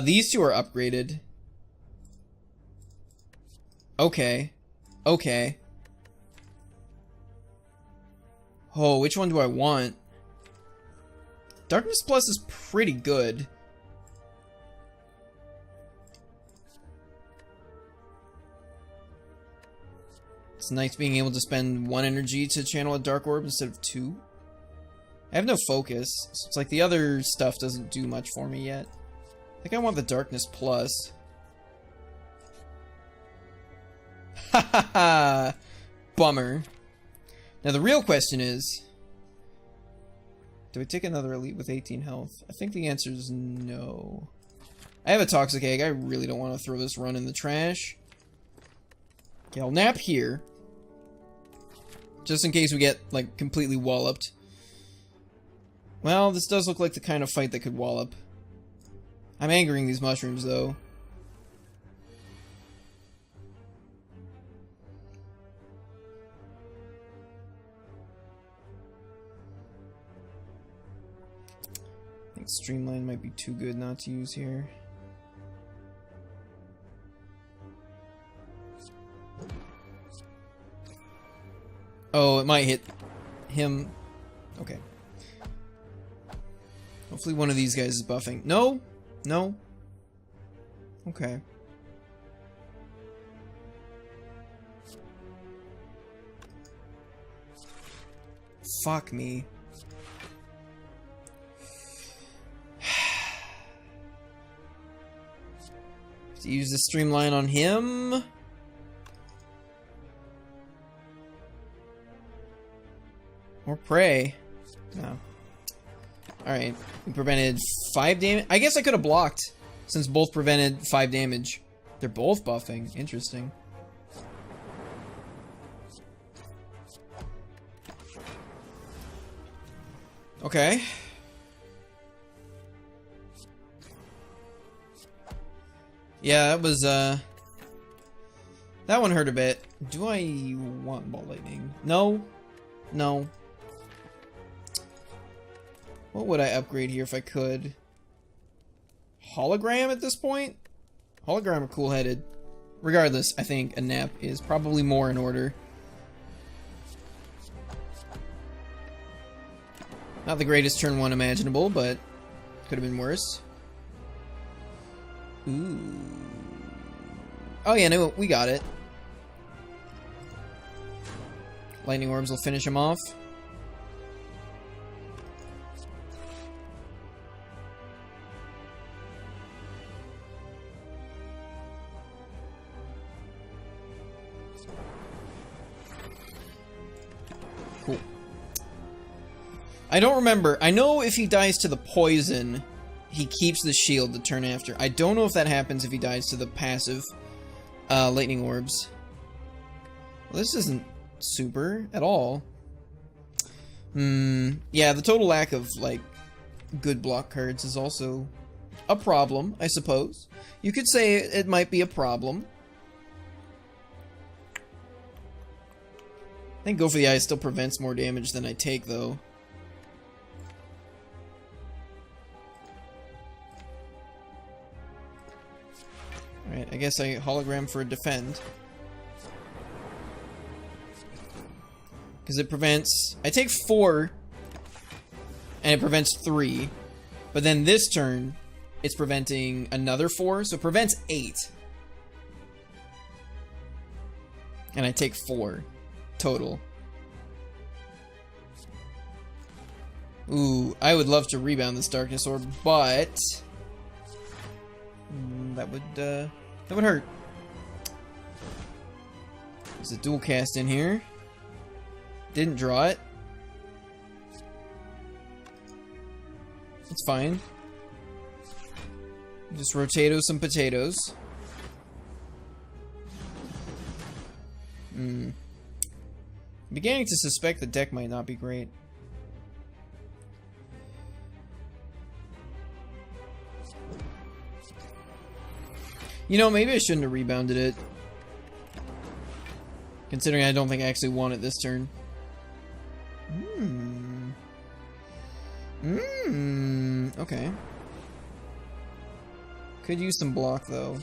These 2 are upgraded. Okay. Okay. Oh, which one do I want? Darkness Plus is pretty good. It's nice being able to spend 1 energy to channel a Dark Orb instead of 2. I have no focus, so it's like the other stuff doesn't do much for me yet. I think I want the darkness plus. Ha ha ha! Bummer. Now the real question is, do I take another elite with 18 health? I think the answer is no. I have a toxic egg. I really don't want to throw this run in the trash. Okay, I'll nap here. Just in case we get, like, completely walloped. Well, this does look like the kind of fight that could wallop. I'm angering these mushrooms, though. I think Streamline might be too good not to use here. Oh, it might hit him. Okay. Hopefully one of these guys is buffing. No? No? Okay. Fuck me. To use the Streamline on him. Or pray. No. Alright. We prevented 5 damage. I guess I could have blocked, since both prevented 5 damage. They're both buffing. Interesting. Okay. Yeah, that was, that one hurt a bit. Do I want Ball Lightning? No. No. What would I upgrade here if I could? Hologram at this point? Hologram are cool-headed. Regardless, I think a nap is probably more in order. Not the greatest turn 1 imaginable, but could have been worse. Ooh. Oh yeah, no, we got it. Lightning Orbs will finish him off. Cool. I don't remember. I know if he dies to the poison, he keeps the shield the turn after. I don't know if that happens if he dies to the passive lightning orbs. Well, this isn't super at all. Yeah, the total lack of, like, good block cards is also a problem, I suppose. You could say it might be a problem. I think Go for the Eye still prevents more damage than I take, though. Alright, I guess I hologram for a defend. Because it prevents... I take 4, and it prevents 3. But then this turn, it's preventing another 4, so it prevents 8. And I take 4 total. Ooh, I would love to rebound this Darkness Orb, but... that would hurt. There's a dual cast in here. Didn't draw it. It's fine. Just rotato some potatoes. I'm beginning to suspect the deck might not be great. You know, maybe I shouldn't have rebounded it. Considering I don't think I actually want it this turn. Okay. Could use some block, though.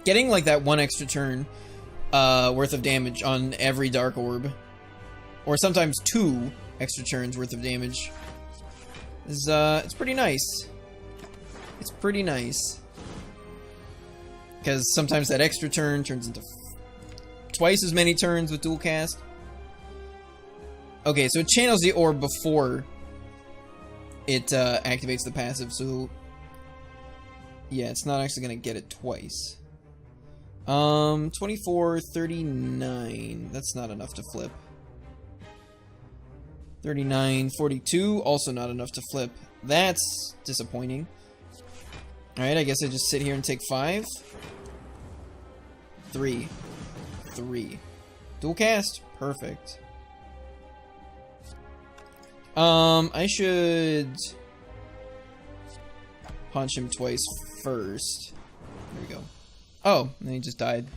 Getting, like, that 1 extra turn worth of damage on every Dark Orb, or sometimes 2 extra turns worth of damage, is, it's pretty nice. It's pretty nice. Because sometimes that extra turn turns into twice as many turns with dual cast. Okay, so it channels the orb before it activates the passive, so yeah, it's not actually gonna get it twice. 24, 39. That's not enough to flip. 39, 42. Also not enough to flip. That's disappointing. Alright, I guess I just sit here and take 5. 3. 3. Dual cast. Perfect. I should punch him twice first. There we go. Oh, and he just died.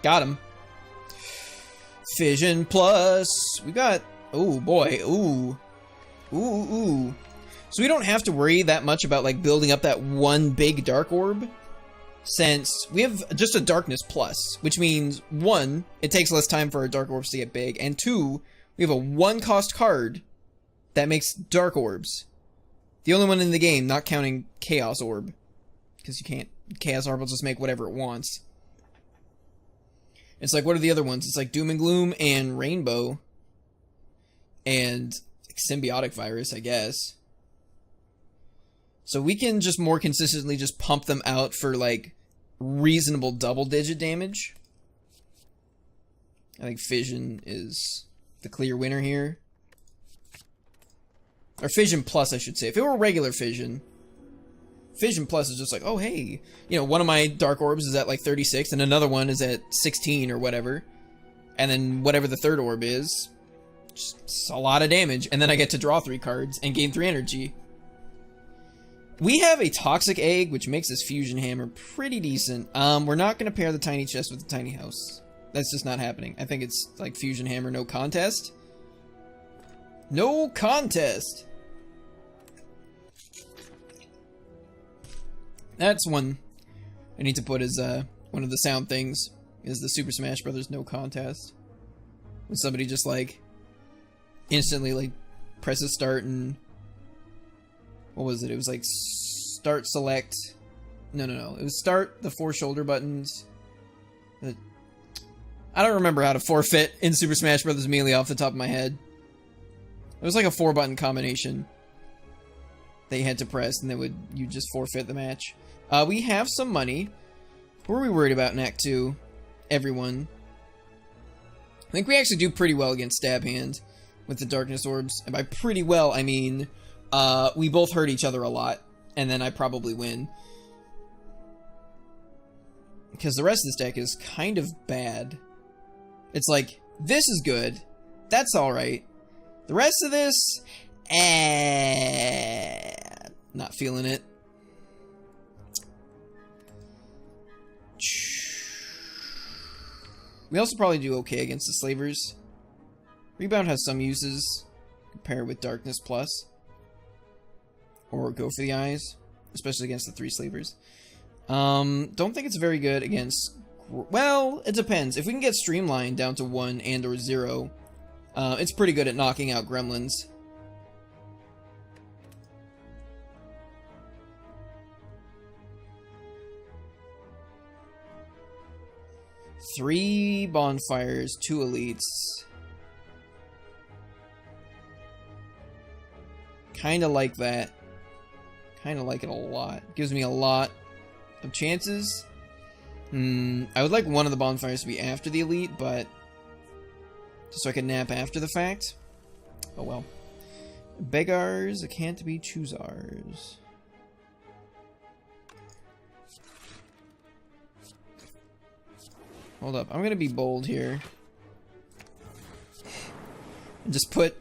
Got him. Fission plus. We got... Oh, boy. Ooh. Ooh, ooh. So we don't have to worry that much about, like, building up that one big dark orb. Since we have just a darkness plus. Which means, 1, it takes less time for our dark orbs to get big. And 2, we have a 1-cost card that makes dark orbs. The only one in the game, not counting Chaos Orb. Because you can't... Chaos Orb will just make whatever it wants. It's like, what are the other ones? It's like Doom and Gloom and Rainbow. And Symbiotic Virus, I guess. So we can just more consistently just pump them out for, like, reasonable double-digit damage. I think Fission is the clear winner here. Or Fission Plus, I should say. If it were regular Fission... Fission Plus is just like, oh, hey, you know, one of my Dark Orbs is at, like, 36, and another one is at 16 or whatever. And then whatever the third orb is, just a lot of damage. And then I get to draw 3 cards and gain 3 energy. We have a Toxic Egg, which makes this Fusion Hammer pretty decent. We're not going to pair the Tiny Chest with the Tiny House. That's just not happening. I think it's, like, Fusion Hammer, no contest. No contest! That's one I need to put as one of the sound things, is the Super Smash Brothers no contest. When somebody just, like, instantly, like, presses start and... What was it? It was like start, select... No. It was start, the 4 shoulder buttons. I don't remember how to forfeit in Super Smash Brothers Melee off the top of my head. It was like a 4-button combination that you had to press, and then you just forfeit the match. We have some money. What are we worried about in Act 2? Everyone. I think we actually do pretty well against Stab Hand with the Darkness Orbs. And by pretty well, I mean, we both hurt each other a lot. And then I probably win. Because the rest of this deck is kind of bad. It's like, this is good. That's alright. The rest of this... not feeling it. We also probably do okay against the Slavers. Rebound has some uses. Compare with Darkness Plus. Or go for the Eyes. Especially against the 3 Slavers. Don't think it's very good against... Well, it depends. If we can get Streamline down to 1 and or 0, it's pretty good at knocking out Gremlins. Three bonfires, 2 elites. Kinda like that. Kinda like it a lot. Gives me a lot of chances. I would like one of the bonfires to be after the elite, but just so I can nap after the fact. Oh well. Beggars can't be choosers. Hold up, I'm gonna be bold here. And just put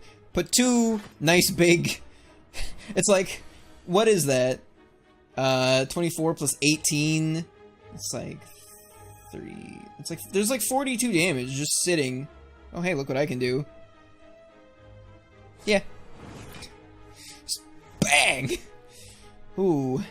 2 nice big... It's like, what is that? 24 plus 18. It's like 3. It's like, there's like 42 damage just sitting. Oh hey, look what I can do. Yeah. Just bang! Ooh.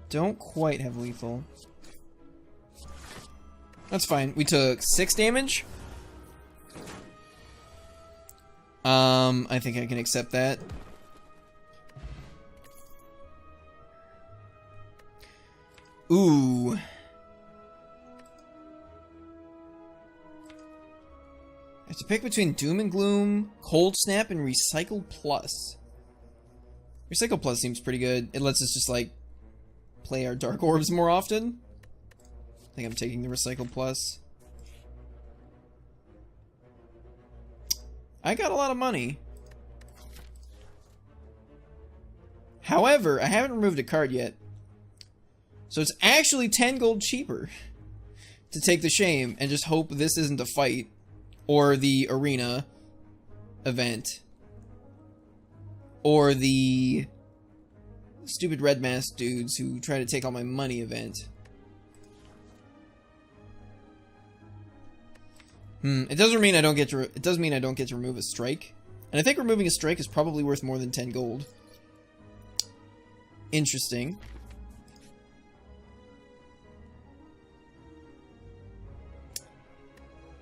Don't quite have lethal. That's fine. We took 6 damage. I think I can accept that. Ooh. I have to pick between Doom and Gloom, Cold Snap, and Recycle Plus. Recycle Plus seems pretty good. It lets us just, like, play our Dark Orbs more often. I think I'm taking the Recycle Plus. I got a lot of money. However, I haven't removed a card yet. So it's actually 10 gold cheaper to take the Shame and just hope this isn't a fight or the arena event or the stupid red mask dudes who try to take all my money event. It doesn't mean I don't get to. It does mean I don't get to remove a strike, and I think removing a strike is probably worth more than 10 gold. Interesting.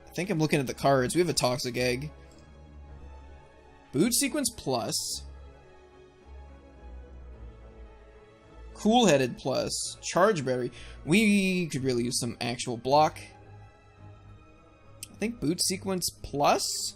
I think I'm looking at the cards. We have a Toxic Egg, Boot Sequence Plus, Cool Headed Plus, Charge Battery. We could really use some actual block. I think Boot Sequence Plus?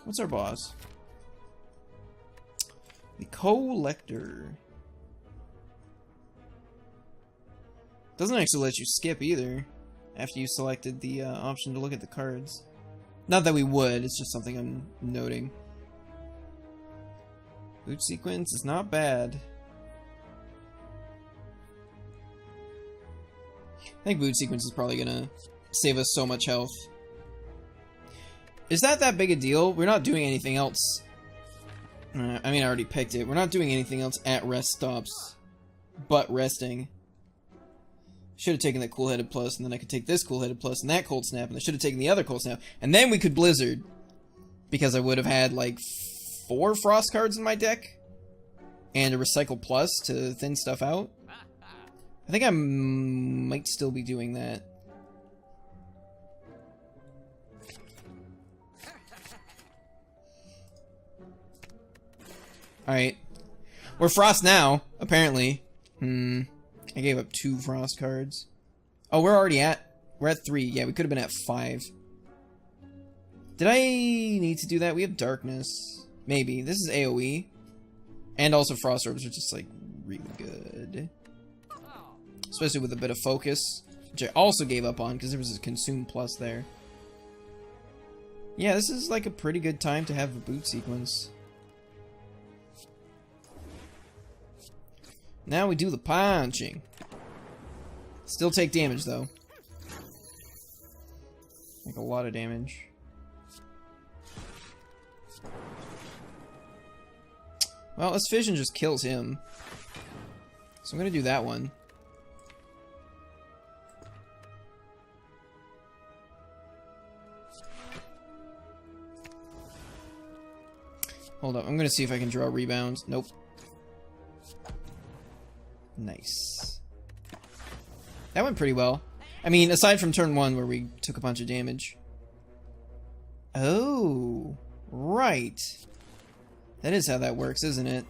What's our boss? The Collector. Doesn't actually let you skip either after you selected the option to look at the cards. Not that we would, it's just something I'm noting. Boot Sequence is not bad. I think Boot Sequence is probably gonna save us so much health. Is that big a deal? We're not doing anything else. I mean, I already picked it. We're not doing anything else at rest stops, but resting. Should have taken that Cool Headed Plus, and then I could take this Cool Headed Plus and that Cold Snap, and I should have taken the other Cold Snap, and then we could Blizzard, because I would have had like 4 Frost cards in my deck, and a Recycle Plus to thin stuff out. I think I might still be doing that. Alright. We're Frost now, apparently. I gave up 2 Frost cards. Oh, we're at 3. Yeah, we could have been at 5. Did I need to do that? We have Darkness. Maybe. This is AoE. And also Frost Orbs are just, like, really good. Especially with a bit of Focus. Which I also gave up on, because there was a Consume Plus there. Yeah, this is, like, a pretty good time to have a Boot Sequence. Now we do the punching. Still take damage, though. Like a lot of damage. Well, this Fission just kills him. So I'm gonna do that one. Hold up, I'm gonna see if I can draw rebounds. Nope. Nice. That went pretty well. I mean, aside from turn 1 where we took a bunch of damage. Oh, right. That is how that works, isn't it?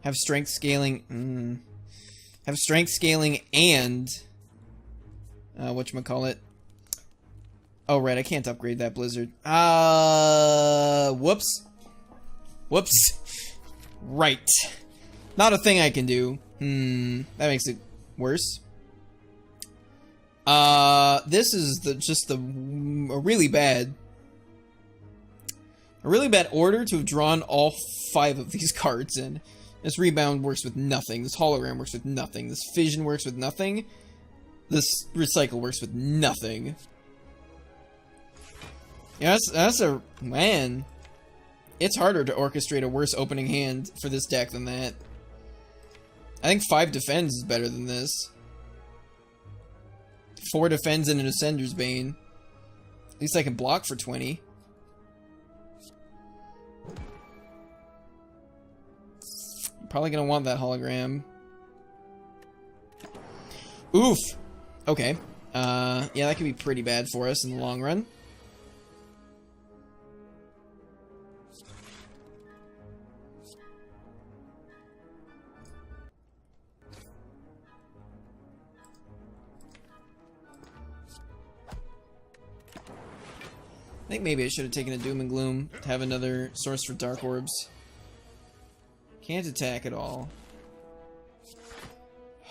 Have strength scaling. Have strength scaling and whatchamacallit. Oh, right, I can't upgrade that Blizzard. Whoops. Whoops. Right. Not a thing I can do. That makes it worse. This is a really bad order to have drawn all 5 of these cards in. This Rebound works with nothing. This Hologram works with nothing. This Fission works with nothing. This Recycle works with nothing. Yeah, that's a... Man. It's harder to orchestrate a worse opening hand for this deck than that. I think 5 defends is better than this. 4 defends and an Ascender's Bane. At least I can block for 20. I'm probably gonna want that hologram. Oof! Okay. Yeah, that could be pretty bad for us in the long run. I think maybe I should have taken a Doom and Gloom to have another source for Dark Orbs. Can't attack at all.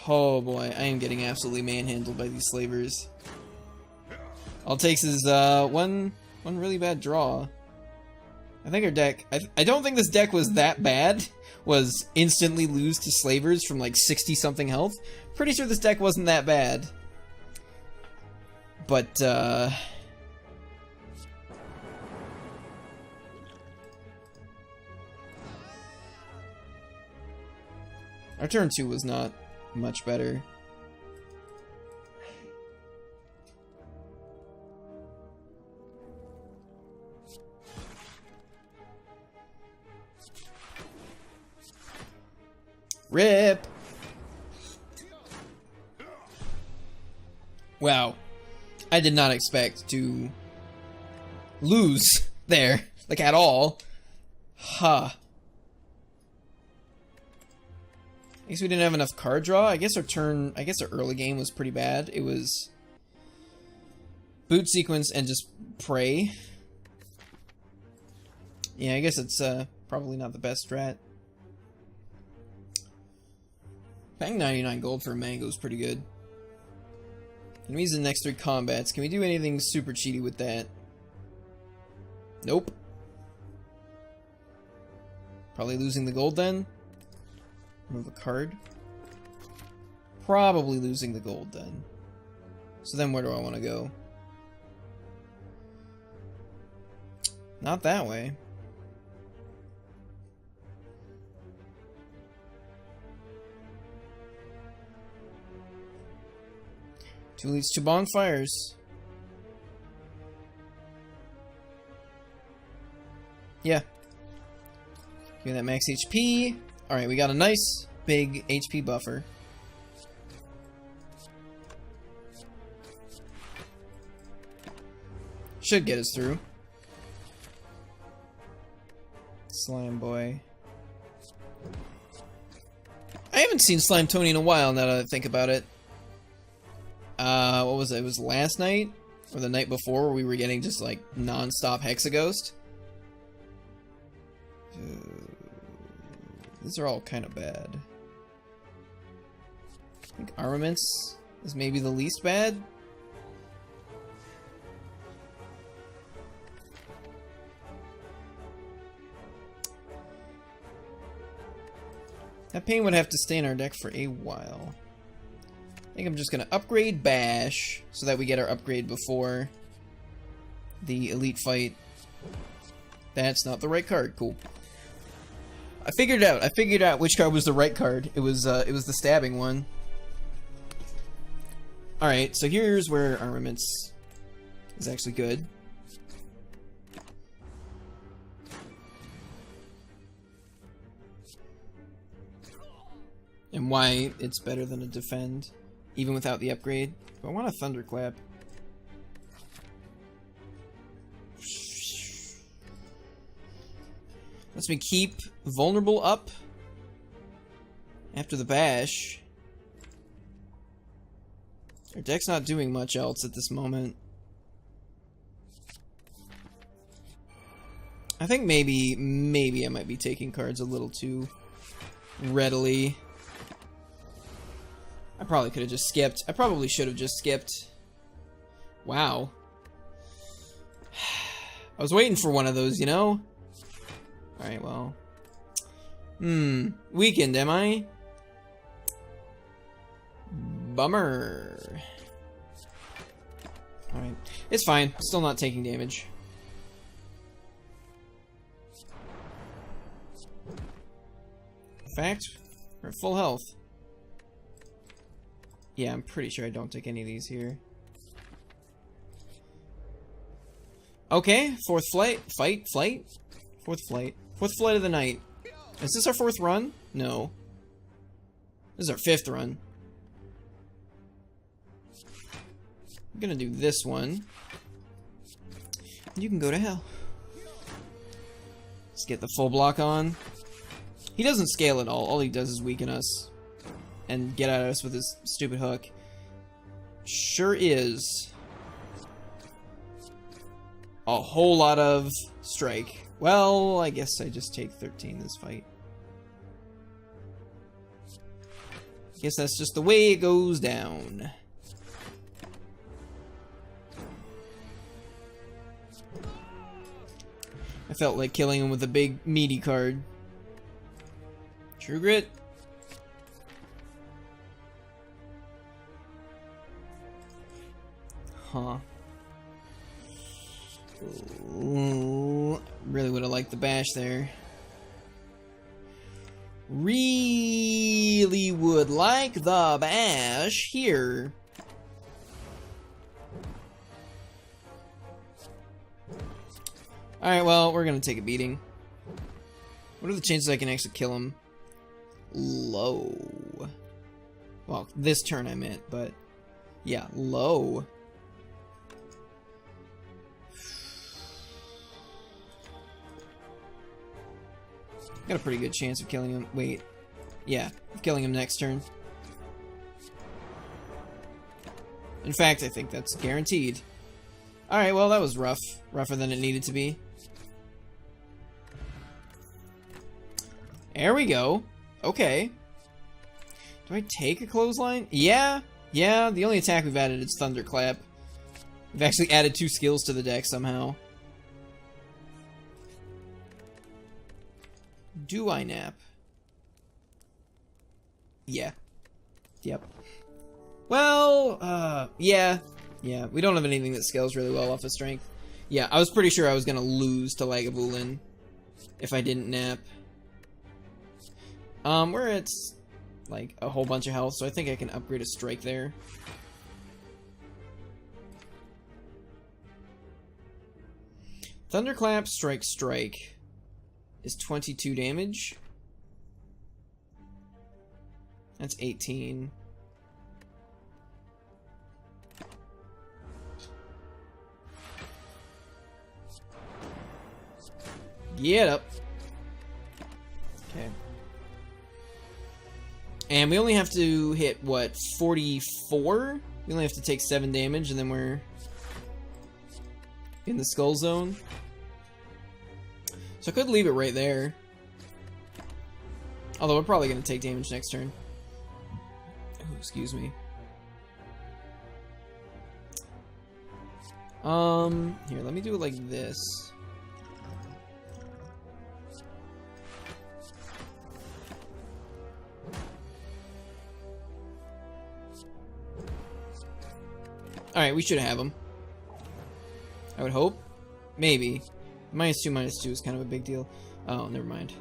Oh boy, I am getting absolutely manhandled by these slavers. All it takes is one really bad draw. I think our deck... I don't think this deck was that bad. Was instantly lose to slavers from like 60-something health. Pretty sure this deck wasn't that bad. But, our turn 2 was not much better. RIP! Wow. I did not expect to lose there, like at all. Huh. I guess we didn't have enough card draw. I guess our early game was pretty bad. It was boot sequence and just pray. Yeah, I guess it's probably not the best strat. Paying 99 gold for a mango is pretty good. Enemies in the next 3 combats. Can we do anything super cheaty with that? Nope. Probably losing the gold then. Move a card. Probably losing the gold then. So then where do I want to go? Not that way. Two leads to bonfires. Yeah. Give me that max HP. Alright, we got a nice big HP buffer. Should get us through. Slime boy. I haven't seen Slime Tony in a while now that I think about it. What was it? It was last night? Or the night before where we were getting just like non-stop Hexaghost? These are all kind of bad. I think Armaments is maybe the least bad. That pain would have to stay in our deck for a while. I think I'm just gonna upgrade Bash so that we get our upgrade before the elite fight. That's not the right card. Cool. I figured it out. I figured out which card was the right card. It was the stabbing one. All right, so here's where Armaments is actually good. And why it's better than a defend, even without the upgrade. But I want a Thunderclap. Lets me keep vulnerable up after the bash. Our deck's not doing much else at this moment. I think maybe I might be taking cards a little too readily. I probably could have just skipped. I probably should have just skipped. Wow. I was waiting for one of those, you know? Alright, well. Weakened, am I? Bummer. Alright. It's fine. Still not taking damage. fact, we're at full health. Yeah, I'm pretty sure I don't take any of these here. Okay, fourth flight. Flight? Fourth flight. Fourth flight of the night. Is this our fourth run? No. This is our fifth run. I'm gonna do this one. You can go to hell. Let's get the full block on. He doesn't scale at all. All he does is weaken us. And get at us with his stupid hook. Sure is a whole lot of strike. Well, I guess I just take 13 this fight. Guess that's just the way it goes down. I felt like killing him with a big meaty card. True Grit. Huh. Ooh, really would have liked the bash there. Really would like the bash here. Alright, well, we're gonna take a beating. What are the chances I can actually kill him? Low. Well, this turn I meant, but yeah, low. Got a pretty good chance of killing him. Wait. Yeah, of killing him next turn. In fact, I think that's guaranteed. Alright, well, that was rough. Rougher than it needed to be. There we go. Okay. Do I take a clothesline? Yeah. Yeah, the only attack we've added is Thunderclap. We've actually added 2 skills to the deck somehow. Do I nap? Yeah. Yep. Well, yeah. Yeah, we don't have anything that scales really well off of strength. Yeah, I was pretty sure I was gonna lose to Lagavulin if I didn't nap. We're at, like, a whole bunch of health, so I think I can upgrade a strike there. Thunderclap, strike is 22 damage. That's 18. Get up. Okay. And we only have to hit, what, 44? We only have to take 7 damage, and then we're in the skull zone. So I could leave it right there. Although we're probably going to take damage next turn. Oh, excuse me. Here, let me do it like this. Alright, we should have him. I would hope. Maybe. -2/-2 is kind of a big deal. Oh, never mind.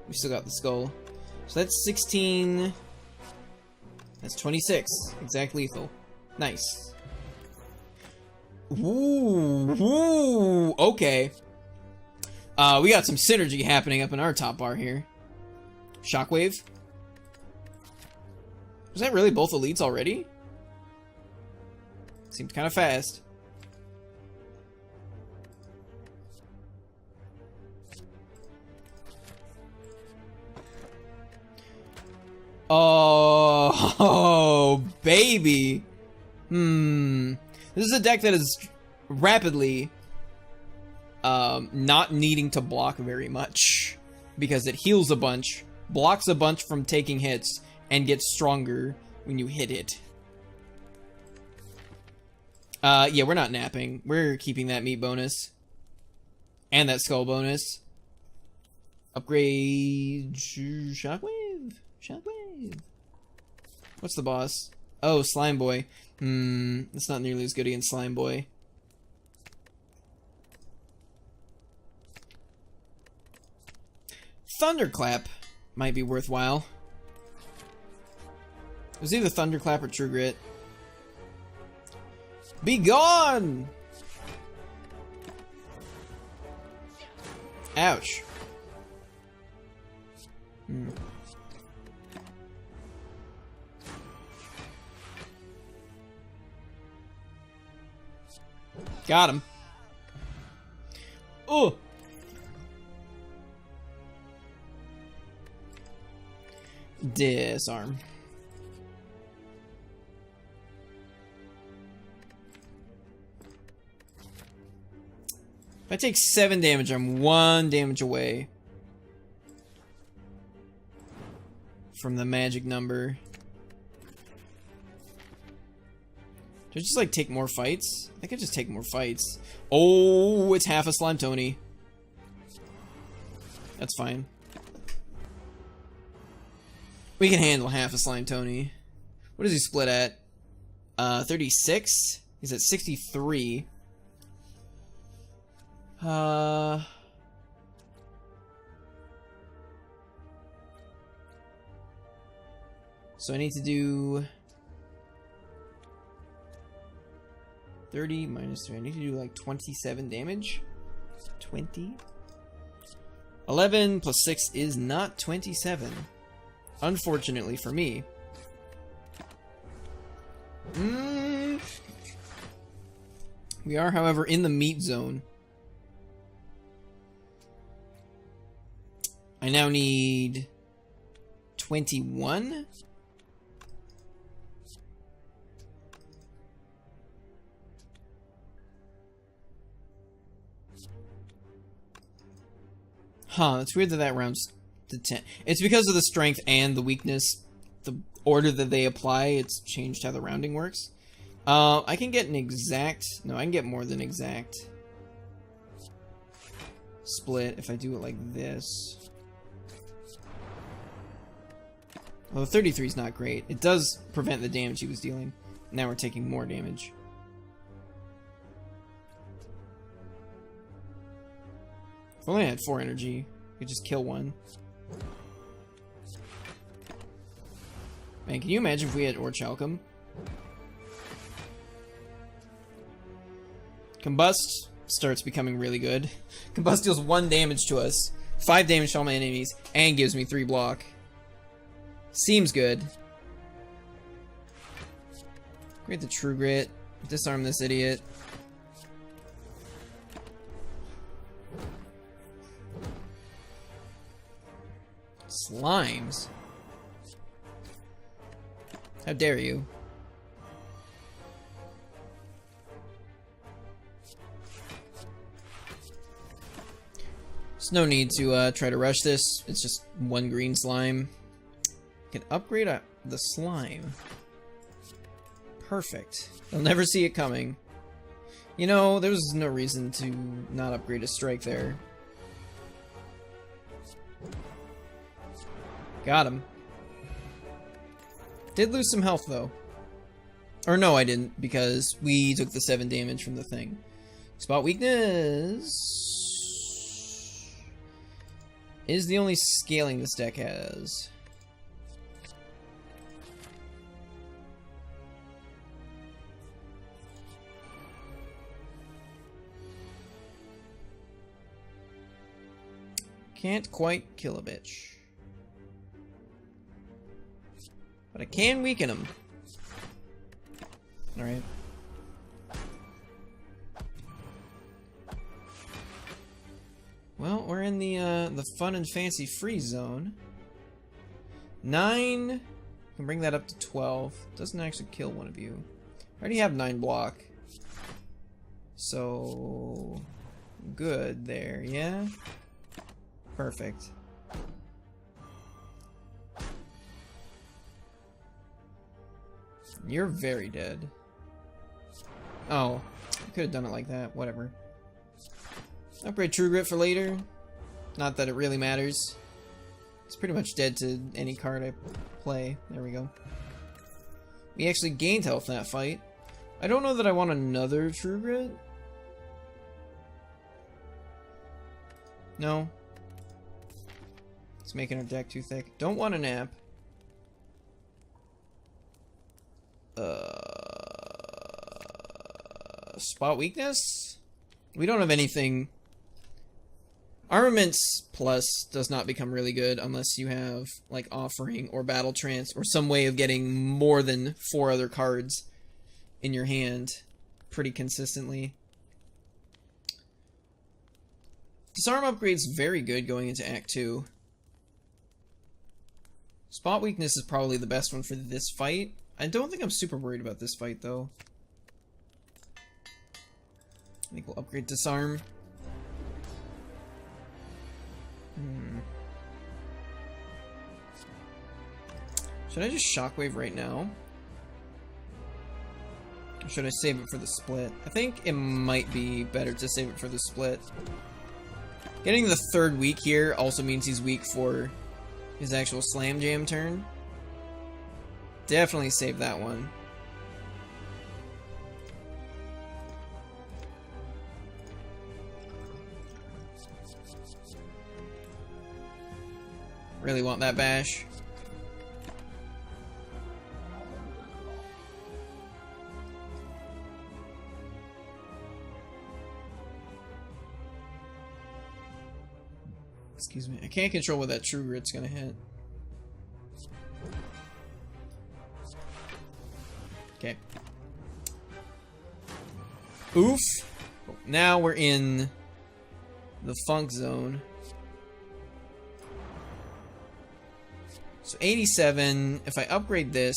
We still got the skull. So that's 16. That's 26. Exact lethal. Nice. Ooh. Ooh. Okay. We got some synergy happening up in our top bar here. Shockwave. Was that really both elites already? Seems kind of fast. Oh, baby. This is a deck that is rapidly not needing to block very much because it heals a bunch, blocks a bunch from taking hits, and gets stronger when you hit it. Yeah, we're not napping. We're keeping that meat bonus. And that skull bonus. Upgrade... Shockwave? Shockwave. What's the boss? Oh, Slime Boy. It's not nearly as good against Slime Boy. Thunderclap. might be worthwhile. It was either Thunderclap or True Grit. Be gone! Ouch. Got him. Oh! Disarm. If I take 7 damage, I'm 1 damage away from the magic number. Do I just like take more fights? I could just take more fights. Oh, it's half a Slime Tony. That's fine. We can handle half a Slime Tony. What does he split at? 36? He's at 63. So I need to do 30 minus 3. I need to do like 27 damage. 20. 11 plus 6 is not 27. Unfortunately for me. We are, however, in the meat zone. I now need 21. Huh, it's weird that that rounds to 10. It's because of the strength and the weakness. The order that they apply, it's changed how the rounding works. I can get an exact... No, I can get more than exact split if I do it like this. Well, the 33 is not great. It does prevent the damage he was dealing. Now we're taking more damage. If only I had 4 energy, I could just kill one. Man, can you imagine if we had Orichalcum? Combust starts becoming really good. Combust deals 1 damage to us, 5 damage to all my enemies, and gives me 3 block. Seems good. Create the True Grit. Disarm this idiot. Slimes? How dare you? There's no need to try to rush this. It's just 1 green slime. Can upgrade the slime. Perfect. They'll never see it coming. You know, there's no reason to not upgrade a strike there. Got him. Did lose some health though. Or no, I didn't, because we took the 7 damage from the thing. Spot weakness is the only scaling this deck has. Can't quite kill a bitch. But I can weaken him. Alright. Well, we're in the fun and fancy free zone. 9. Can bring that up to 12. Doesn't actually kill one of you. I already have 9 block. So good there, yeah? Perfect. You're very dead. Oh, I could have done it like that. Whatever. Upgrade True Grit for later. Not that it really matters. It's pretty much dead to any card I play. There we go. We actually gained health in that fight. I don't know that I want another True Grit. No. It's making our deck too thick. Don't want a nap. Spot weakness? We don't have anything. Armaments plus does not become really good unless you have like offering or battle trance or some way of getting more than 4 other cards in your hand pretty consistently. Disarm upgrade's very good going into Act 2. Spot weakness is probably the best one for this fight. I don't think I'm super worried about this fight though. I think we'll upgrade disarm. Should I just shockwave right now? Or should I save it for the split? I think it might be better to save it for the split. Getting the 3rd weak here also means he's weak for his actual slam jam turn. Definitely save that one. Really want that bash. Excuse me. I can't control what that true grit's gonna hit. Okay. Oof. Now we're in the funk zone. So 87, if I upgrade this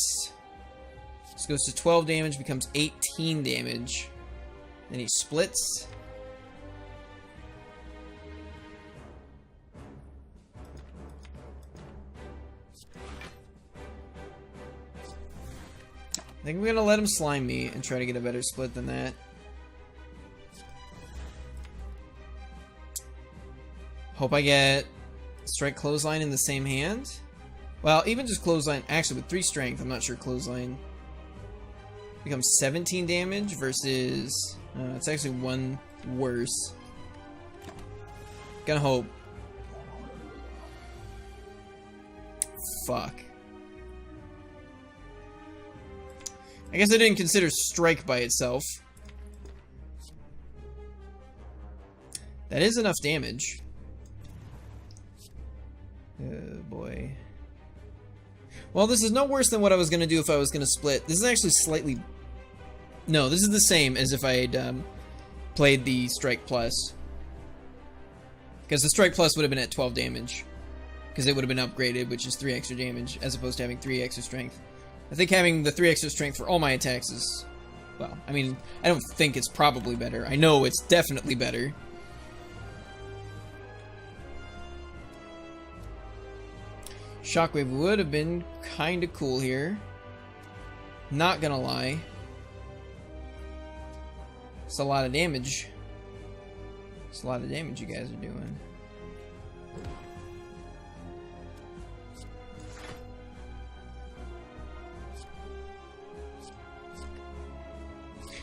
goes to 12 damage, becomes 18 damage. Then he splits. I think I'm gonna let him slime me and try to get a better split than that. Hope I get strike clothesline in the same hand. Well, even just clothesline, actually with 3 strength, I'm not sure clothesline becomes 17 damage versus, it's actually 1 worse. Gonna hope. Fuck. I guess I didn't consider strike by itself. That is enough damage. Oh boy. Well, this is no worse than what I was going to do if I was going to split. This is actually slightly... No, this is the same as if I had played the Strike Plus. Because the Strike Plus would have been at 12 damage. Because it would have been upgraded, which is 3 extra damage, as opposed to having 3 extra strength. I think having the 3 extra strength for all my attacks is... Well, I mean, I don't think it's probably better. I know it's definitely better. Shockwave would have been kind of cool here. Not gonna lie. It's a lot of damage. It's a lot of damage you guys are doing.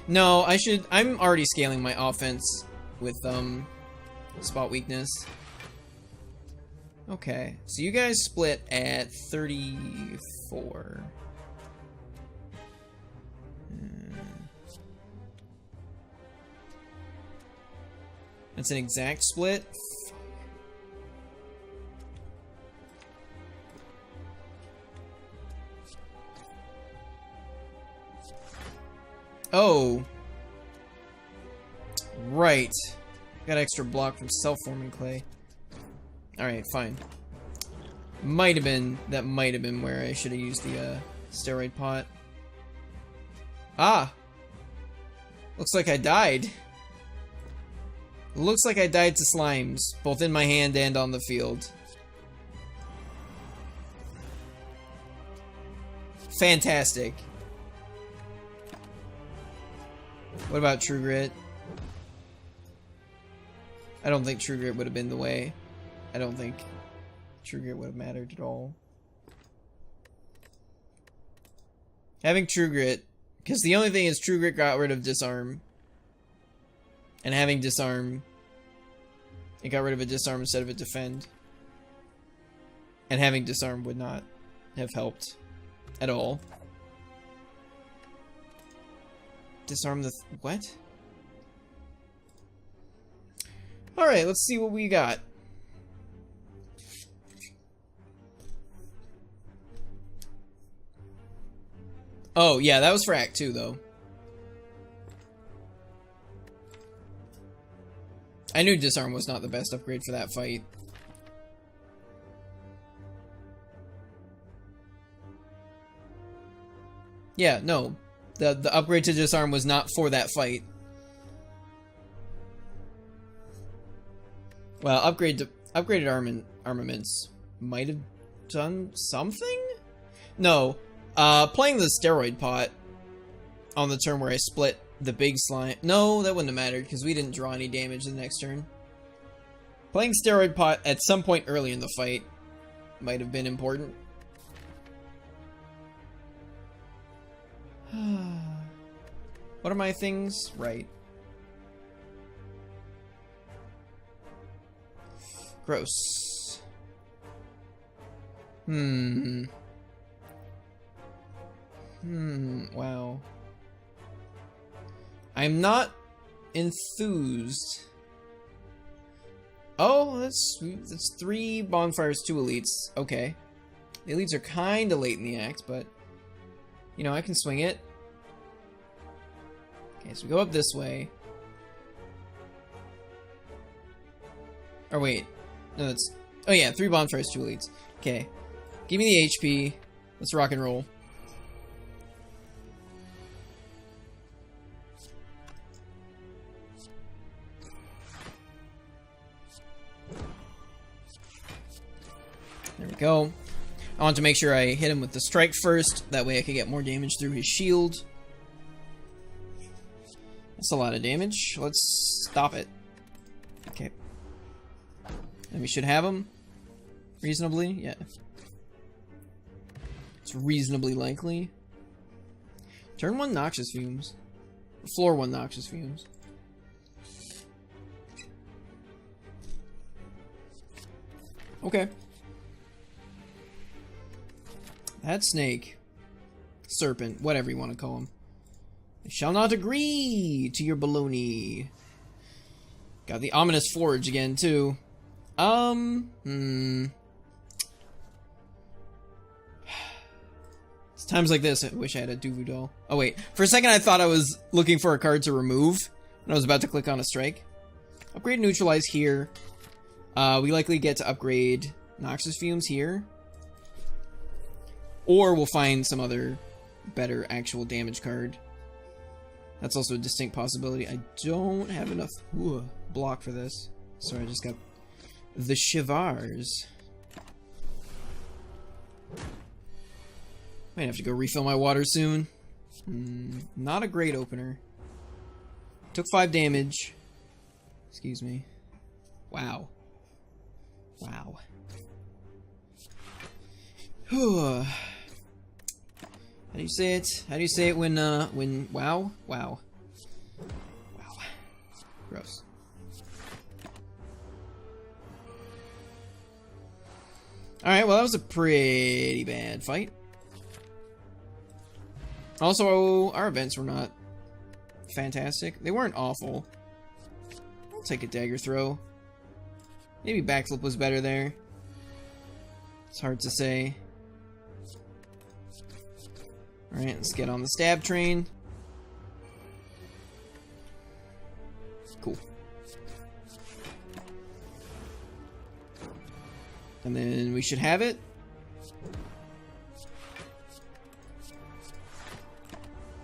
No, I should... I'm already scaling my offense with, spot weakness. Okay, so you guys split at 34. That's an exact split. Oh. Right. Got extra block from self-forming clay. Alright, fine. Might have been, that might have been where I should have used the steroid pot. Ah! Looks like I died. Looks like I died to slimes, both in my hand and on the field. Fantastic. What about True Grit? I don't think True Grit would have been the way. I don't think True Grit would have mattered at all. Having True Grit, because the only thing is True Grit got rid of Disarm. And having Disarm, it got rid of a Disarm instead of a Defend. And having disarm would not have helped at all. Disarm the... what? Alright, let's see what we got. Oh, yeah, that was for Act 2, though. I knew disarm was not the best upgrade for that fight. Yeah, no. The upgrade to disarm was not for that fight. Well, upgraded armaments might have done something? No. Playing the steroid pot on the turn where I split the big slime. No, that wouldn't have mattered because we didn't draw any damage the next turn. Playing steroid pot at some point early in the fight might have been important. What are my things? Right. Gross. Wow. I'm not enthused. Oh, that's 3 bonfires, 2 elites. Okay. The elites are kind of late in the act, but you know, I can swing it. Okay, so we go up this way. Or wait. No, that's... oh yeah, 3 bonfires, 2 elites. Okay. Give me the HP. Let's rock and roll. There we go. I want to make sure I hit him with the strike first. That way I can get more damage through his shield. That's a lot of damage. Let's stop it. Okay. And we should have him. Reasonably, yeah. It's reasonably likely. Turn 1 noxious fumes. Floor 1 noxious fumes. Okay. That snake. Serpent. Whatever you want to call him. I shall not agree to your baloney. Got the ominous forge again, too. It's times like this, I wish I had a Duvu doll. Oh wait, for a second I thought I was looking for a card to remove, and I was about to click on a strike. Upgrade neutralize here. We likely get to upgrade noxious fumes here. Or we'll find some other better actual damage card. That's also a distinct possibility. I don't have enough block for this. Sorry, I just got the Shivars. Might have to go refill my water soon. Not a great opener. Took 5 damage. Excuse me. Wow. Wow. How do you say it? How do you say it when wow? Wow. Wow. Gross. Alright, well that was a pretty bad fight. Also, our events were not fantastic. They weren't awful. I'll take a dagger throw. Maybe backflip was better there. It's hard to say. Alright, let's get on the stab train. Cool. And then we should have it.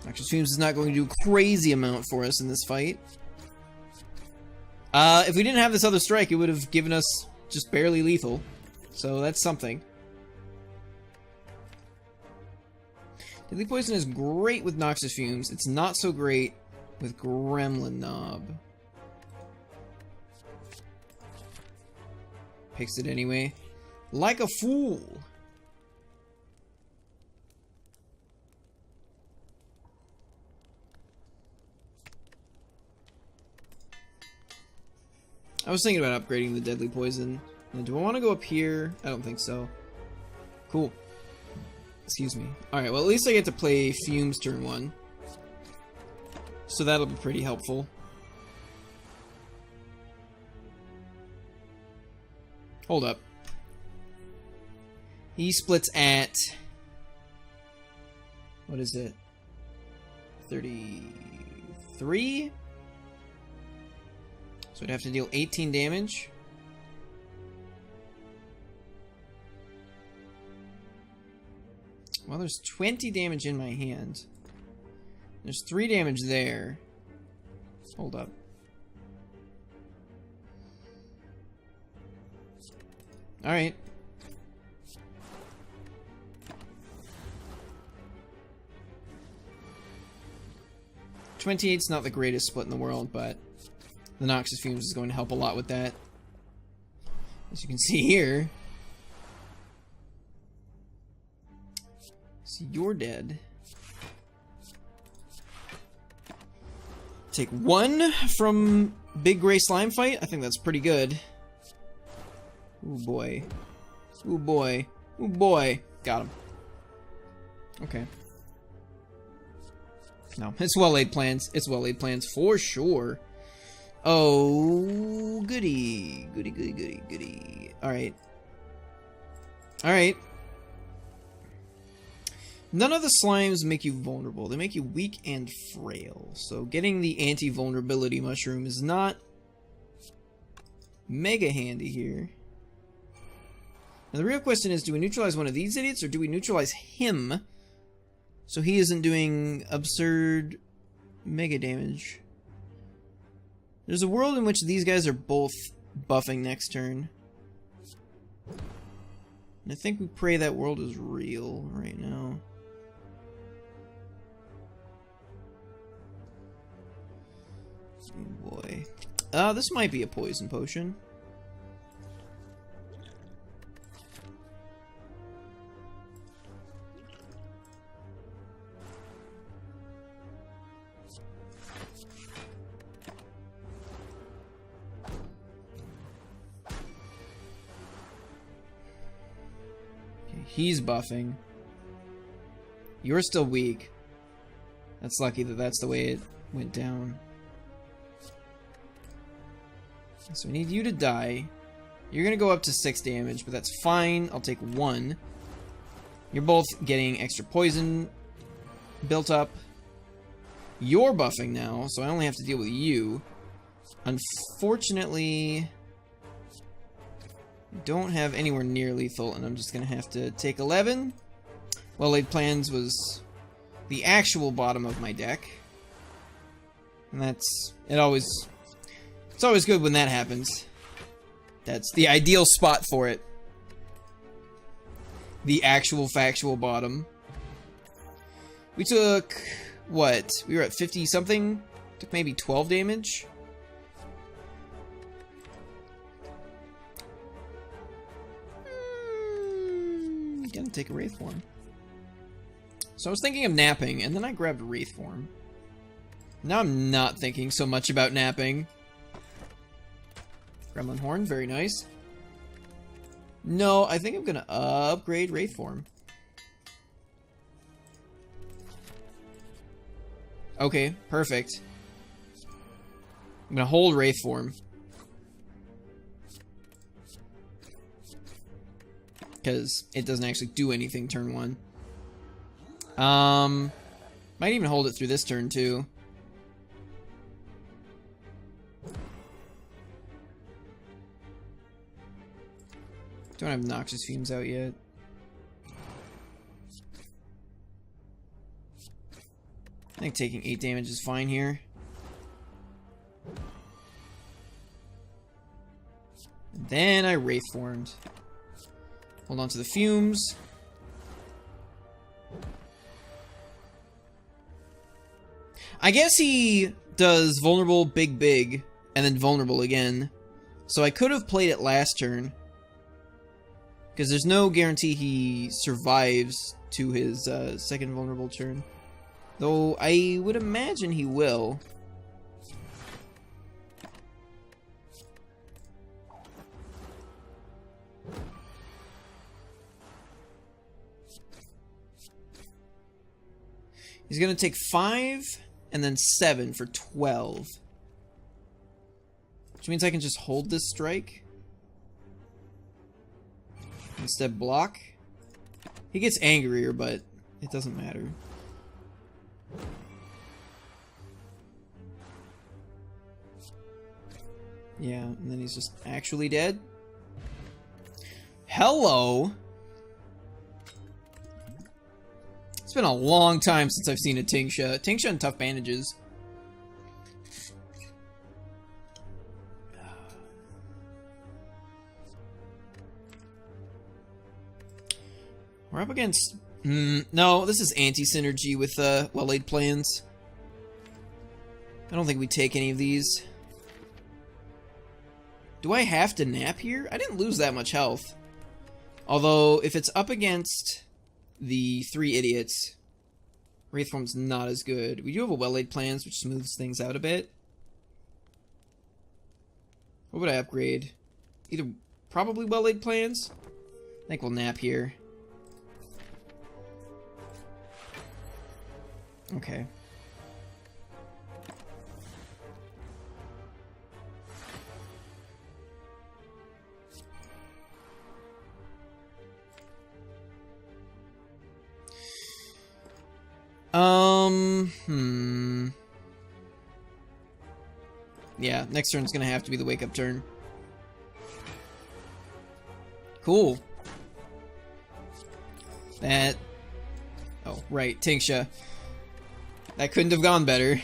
Noxious Fumes is not going to do a crazy amount for us in this fight. If we didn't have this other strike, it would have given us just barely lethal. So that's something. Deadly Poison is great with Noxious Fumes. It's not so great with Gremlin Knob. Picks it anyway. Like a fool. I was thinking about upgrading the Deadly Poison. Do I want to go up here? I don't think so. Cool. Excuse me. Alright, well at least I get to play Fumes turn 1. So that'll be pretty helpful. Hold up. He splits at... What is it? 33? So I'd have to deal 18 damage. Well, there's 20 damage in my hand. There's 3 damage there. Hold up. Alright. $28's not the greatest split in the world, but the Noxious Fumes is going to help a lot with that. As you can see here. So you're dead. Take 1 from Big Gray Slime fight. I think that's pretty good. Ooh boy. Ooh boy. Ooh boy. Got him. Okay. No, it's well-laid plans. It's well-laid plans for sure. Oh, goody. Goody, goody, goody, goody. Alright. Alright. None of the slimes make you vulnerable. They make you weak and frail. So getting the anti-vulnerability mushroom is not mega handy here. Now the real question is, do we neutralize one of these idiots or do we neutralize him so he isn't doing absurd mega damage? There's a world in which these guys are both buffing next turn. And I think we pray that world is real right now. Oh boy. This might be a poison potion. Okay, he's buffing. You're still weak. That's lucky that that's the way it went down. So I need you to die. You're gonna go up to 6 damage, but that's fine. I'll take 1. You're both getting extra poison built up. You're buffing now, so I only have to deal with you. Unfortunately, I don't have anywhere near lethal, and I'm just gonna have to take 11. Well-laid plans was the actual bottom of my deck. And that's... It's always good when that happens. That's the ideal spot for it. The actual factual bottom. We took... what? We were at 50 something? Took maybe 12 damage? Gonna take a Wraith form. So I was thinking of napping, and then I grabbed a Wraith form. Now I'm not thinking so much about napping. Gremlin Horn, very nice. No, I think I'm gonna upgrade Wraith form. Okay, perfect. I'm gonna hold Wraith form. Because it doesn't actually do anything turn 1. Might even hold it through this turn too. Don't have Noxious Fumes out yet. I think taking 8 damage is fine here. And then I Wraith formed. Hold on to the fumes. I guess he does vulnerable, big, and then vulnerable again. So I could have played it last turn. Because there's no guarantee he survives to his second vulnerable turn. Though I would imagine he will. He's gonna take 5 and then 7 for 12. Which means I can just hold this strike. Instead block. He gets angrier, but it doesn't matter. Yeah, and then he's just actually dead. Hello! It's been a long time since I've seen a Tingsha. Tingsha and tough bandages. We're up against... no, this is anti-synergy with well-laid plans. I don't think we take any of these. Do I have to nap here? I didn't lose that much health. Although, if it's up against the 3 idiots, Wraithform's not as good. We do have a well-laid plans, which smooths things out a bit. What would I upgrade? Either probably well-laid plans? I think we'll nap here. Okay. Yeah, next turn's gonna have to be the wake-up turn. Cool. That... Oh, right, Tingsha. That couldn't have gone better.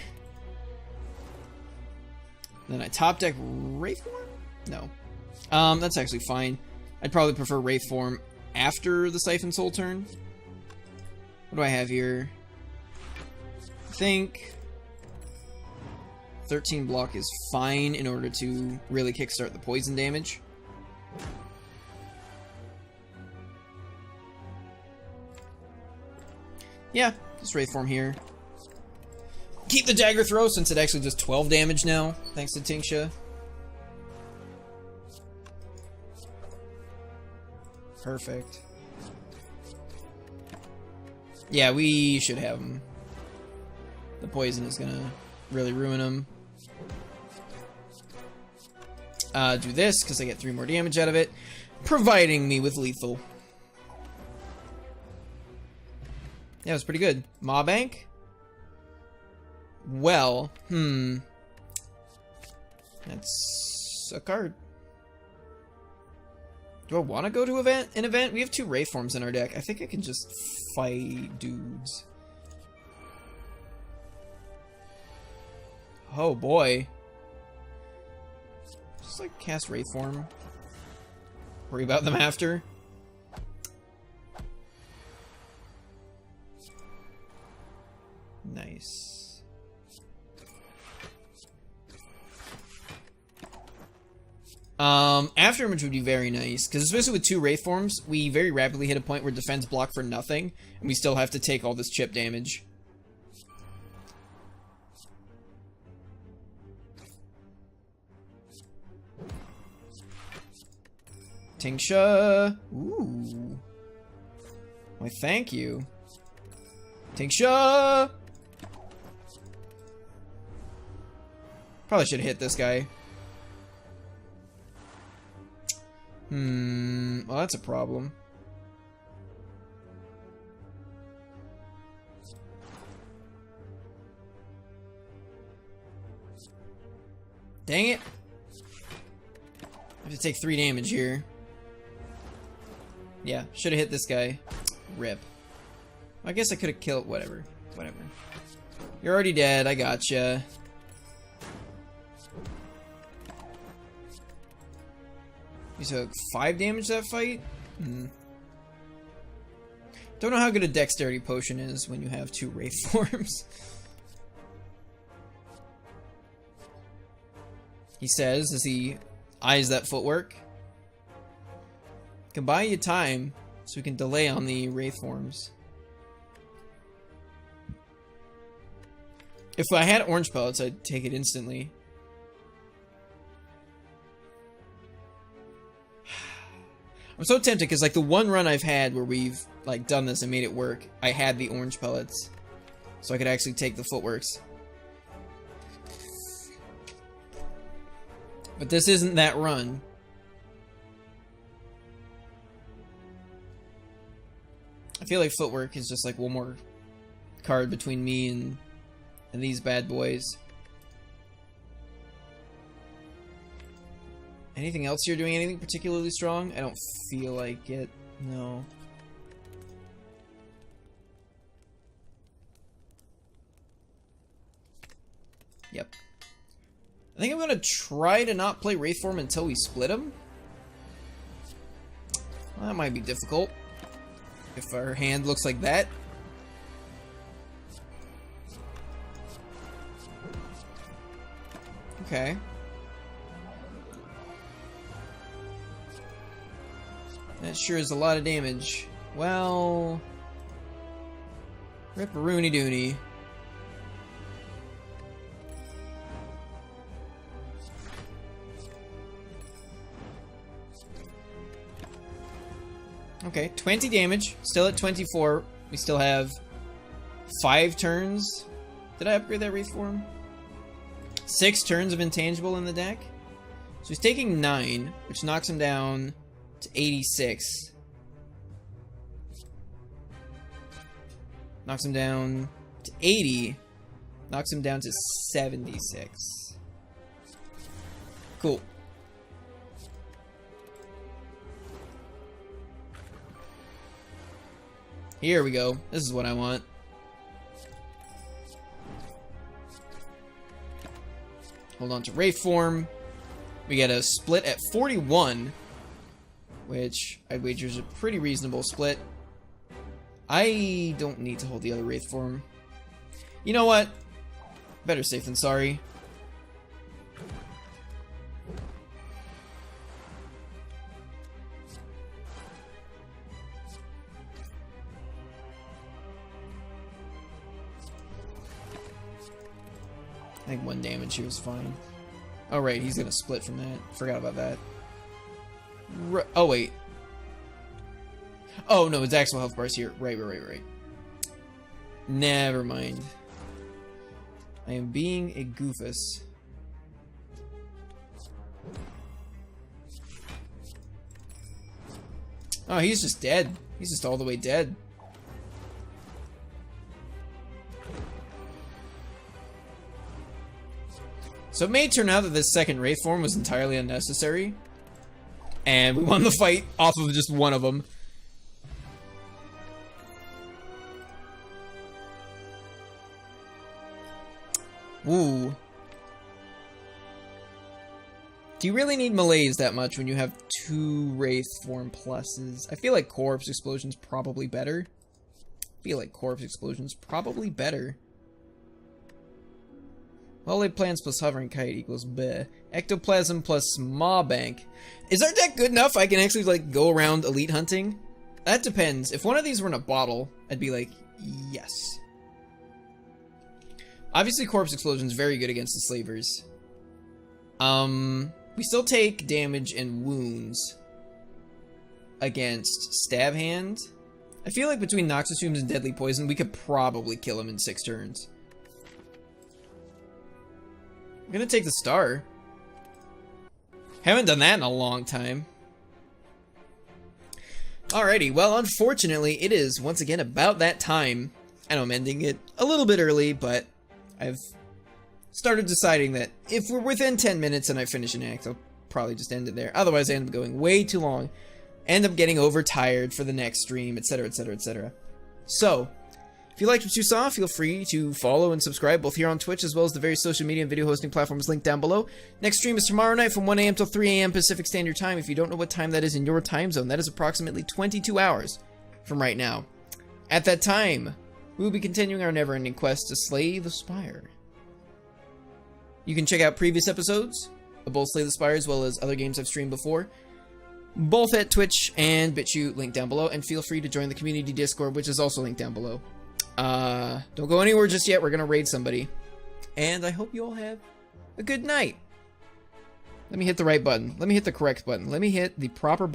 Then I top deck Wraithform? No. That's actually fine. I'd probably prefer Wraithform after the Siphon Soul turn. What do I have here? I think 13 block is fine in order to really kickstart the poison damage. Yeah, just Wraithform here. Keep the dagger throw since it actually does 12 damage now, thanks to Tingsha. Perfect. Yeah, we should have him. The poison is gonna really ruin him. Do this, because I get 3 more damage out of it, providing me with lethal. Yeah, it was pretty good. Maw Bank? Well, that's a card. Do I want to go to an event? We have 2 Wraithforms in our deck. I think I can just fight dudes. Oh boy. Just like cast Wraithform. Worry about them after. Nice. Afterimage would be very nice, because especially with 2 Wraithforms, we very rapidly hit a point where defense block for nothing, and we still have to take all this chip damage. Tingsha! Ooh. Why, thank you. Tingsha! Probably should have hit this guy. Well, that's a problem. Dang it. I have to take 3 damage here. Yeah, should have hit this guy. Rip. I guess I could have killed... Whatever. Whatever. You're already dead. I gotcha. You took 5 damage that fight? Don't know how good a dexterity potion is when you have 2 Wraithforms. He says as he eyes that footwork. Can buy you time so we can delay on the Wraithforms. If I had orange pellets, I'd take it instantly. I'm so tempted because like the one run I've had where we've like done this and made it work, I had the orange pellets. so I could actually take the footworks. But this isn't that run. I feel like footwork is just like one more card between me and these bad boys. Anything else you're doing? Anything particularly strong? I don't feel like it. No. Yep. I think I'm gonna try to not play Wraithform until we split them. Well, that might be difficult if our hand looks like that. Okay. That sure is a lot of damage. Well, rip-a-rooney dooney. Okay, 20 damage. Still at 24. We still have 5 turns. Did I upgrade that Wraithform? 6 turns of intangible in the deck. So he's taking 9, which knocks him down to 86. Knocks him down to 80. Knocks him down to 76. Cool. Here we go. This is what I want. Hold on to Wraithform. We get a split at 41, which I'd wager is a pretty reasonable split. I don't need to hold the other Wraithform. You know what? Better safe than sorry. I think 1 damage here is fine. Oh, right, he's gonna split from that. Forgot about that. Oh, wait. Oh, no, it's actual health bars here. Right. Never mind. I am being a goofus. Oh, he's just dead. He's just all the way dead. So it may turn out that this second Wraithform was entirely unnecessary. And we won the fight off of just one of them. Ooh. Do you really need melees that much when you have 2 Wraithform pluses? I feel like Corpse Explosion's probably better. Well laid plans plus hovering kite equals bleh. Ectoplasm plus Maw Bank. Is our deck good enough I can actually like go around elite hunting? That depends. If one of these were in a bottle, I'd be like, yes. Obviously Corpse Explosion's very good against the Slavers. We still take damage and wounds against Stab Hand. I feel like between Noxious Fumes and Deadly Poison, we could probably kill him in 6 turns. I'm gonna take the star. Haven't done that in a long time. Alrighty, well, unfortunately, it is once again about that time. I know I'm ending it a little bit early, but I've started deciding that if we're within 10 minutes and I finish an act, I'll probably just end it there. Otherwise, I end up going way too long, end up getting overtired for the next stream, etc., etc., etc. So, if you liked what you saw, feel free to follow and subscribe both here on Twitch as well as the various social media and video hosting platforms linked down below. Next stream is tomorrow night from 1 a.m. till 3 a.m. Pacific Standard Time. If you don't know what time that is in your time zone, that is approximately 22 hours from right now. At that time, we will be continuing our never-ending quest to slay the Spire. You can check out previous episodes of both Slay the Spire as well as other games I've streamed before, both at Twitch and BitChute, linked down below, and feel free to join the community Discord, which is also linked down below. Don't go anywhere just yet. We're gonna raid somebody. And I hope you all have a good night. Let me hit the right button. Let me hit the correct button. Let me hit the proper button.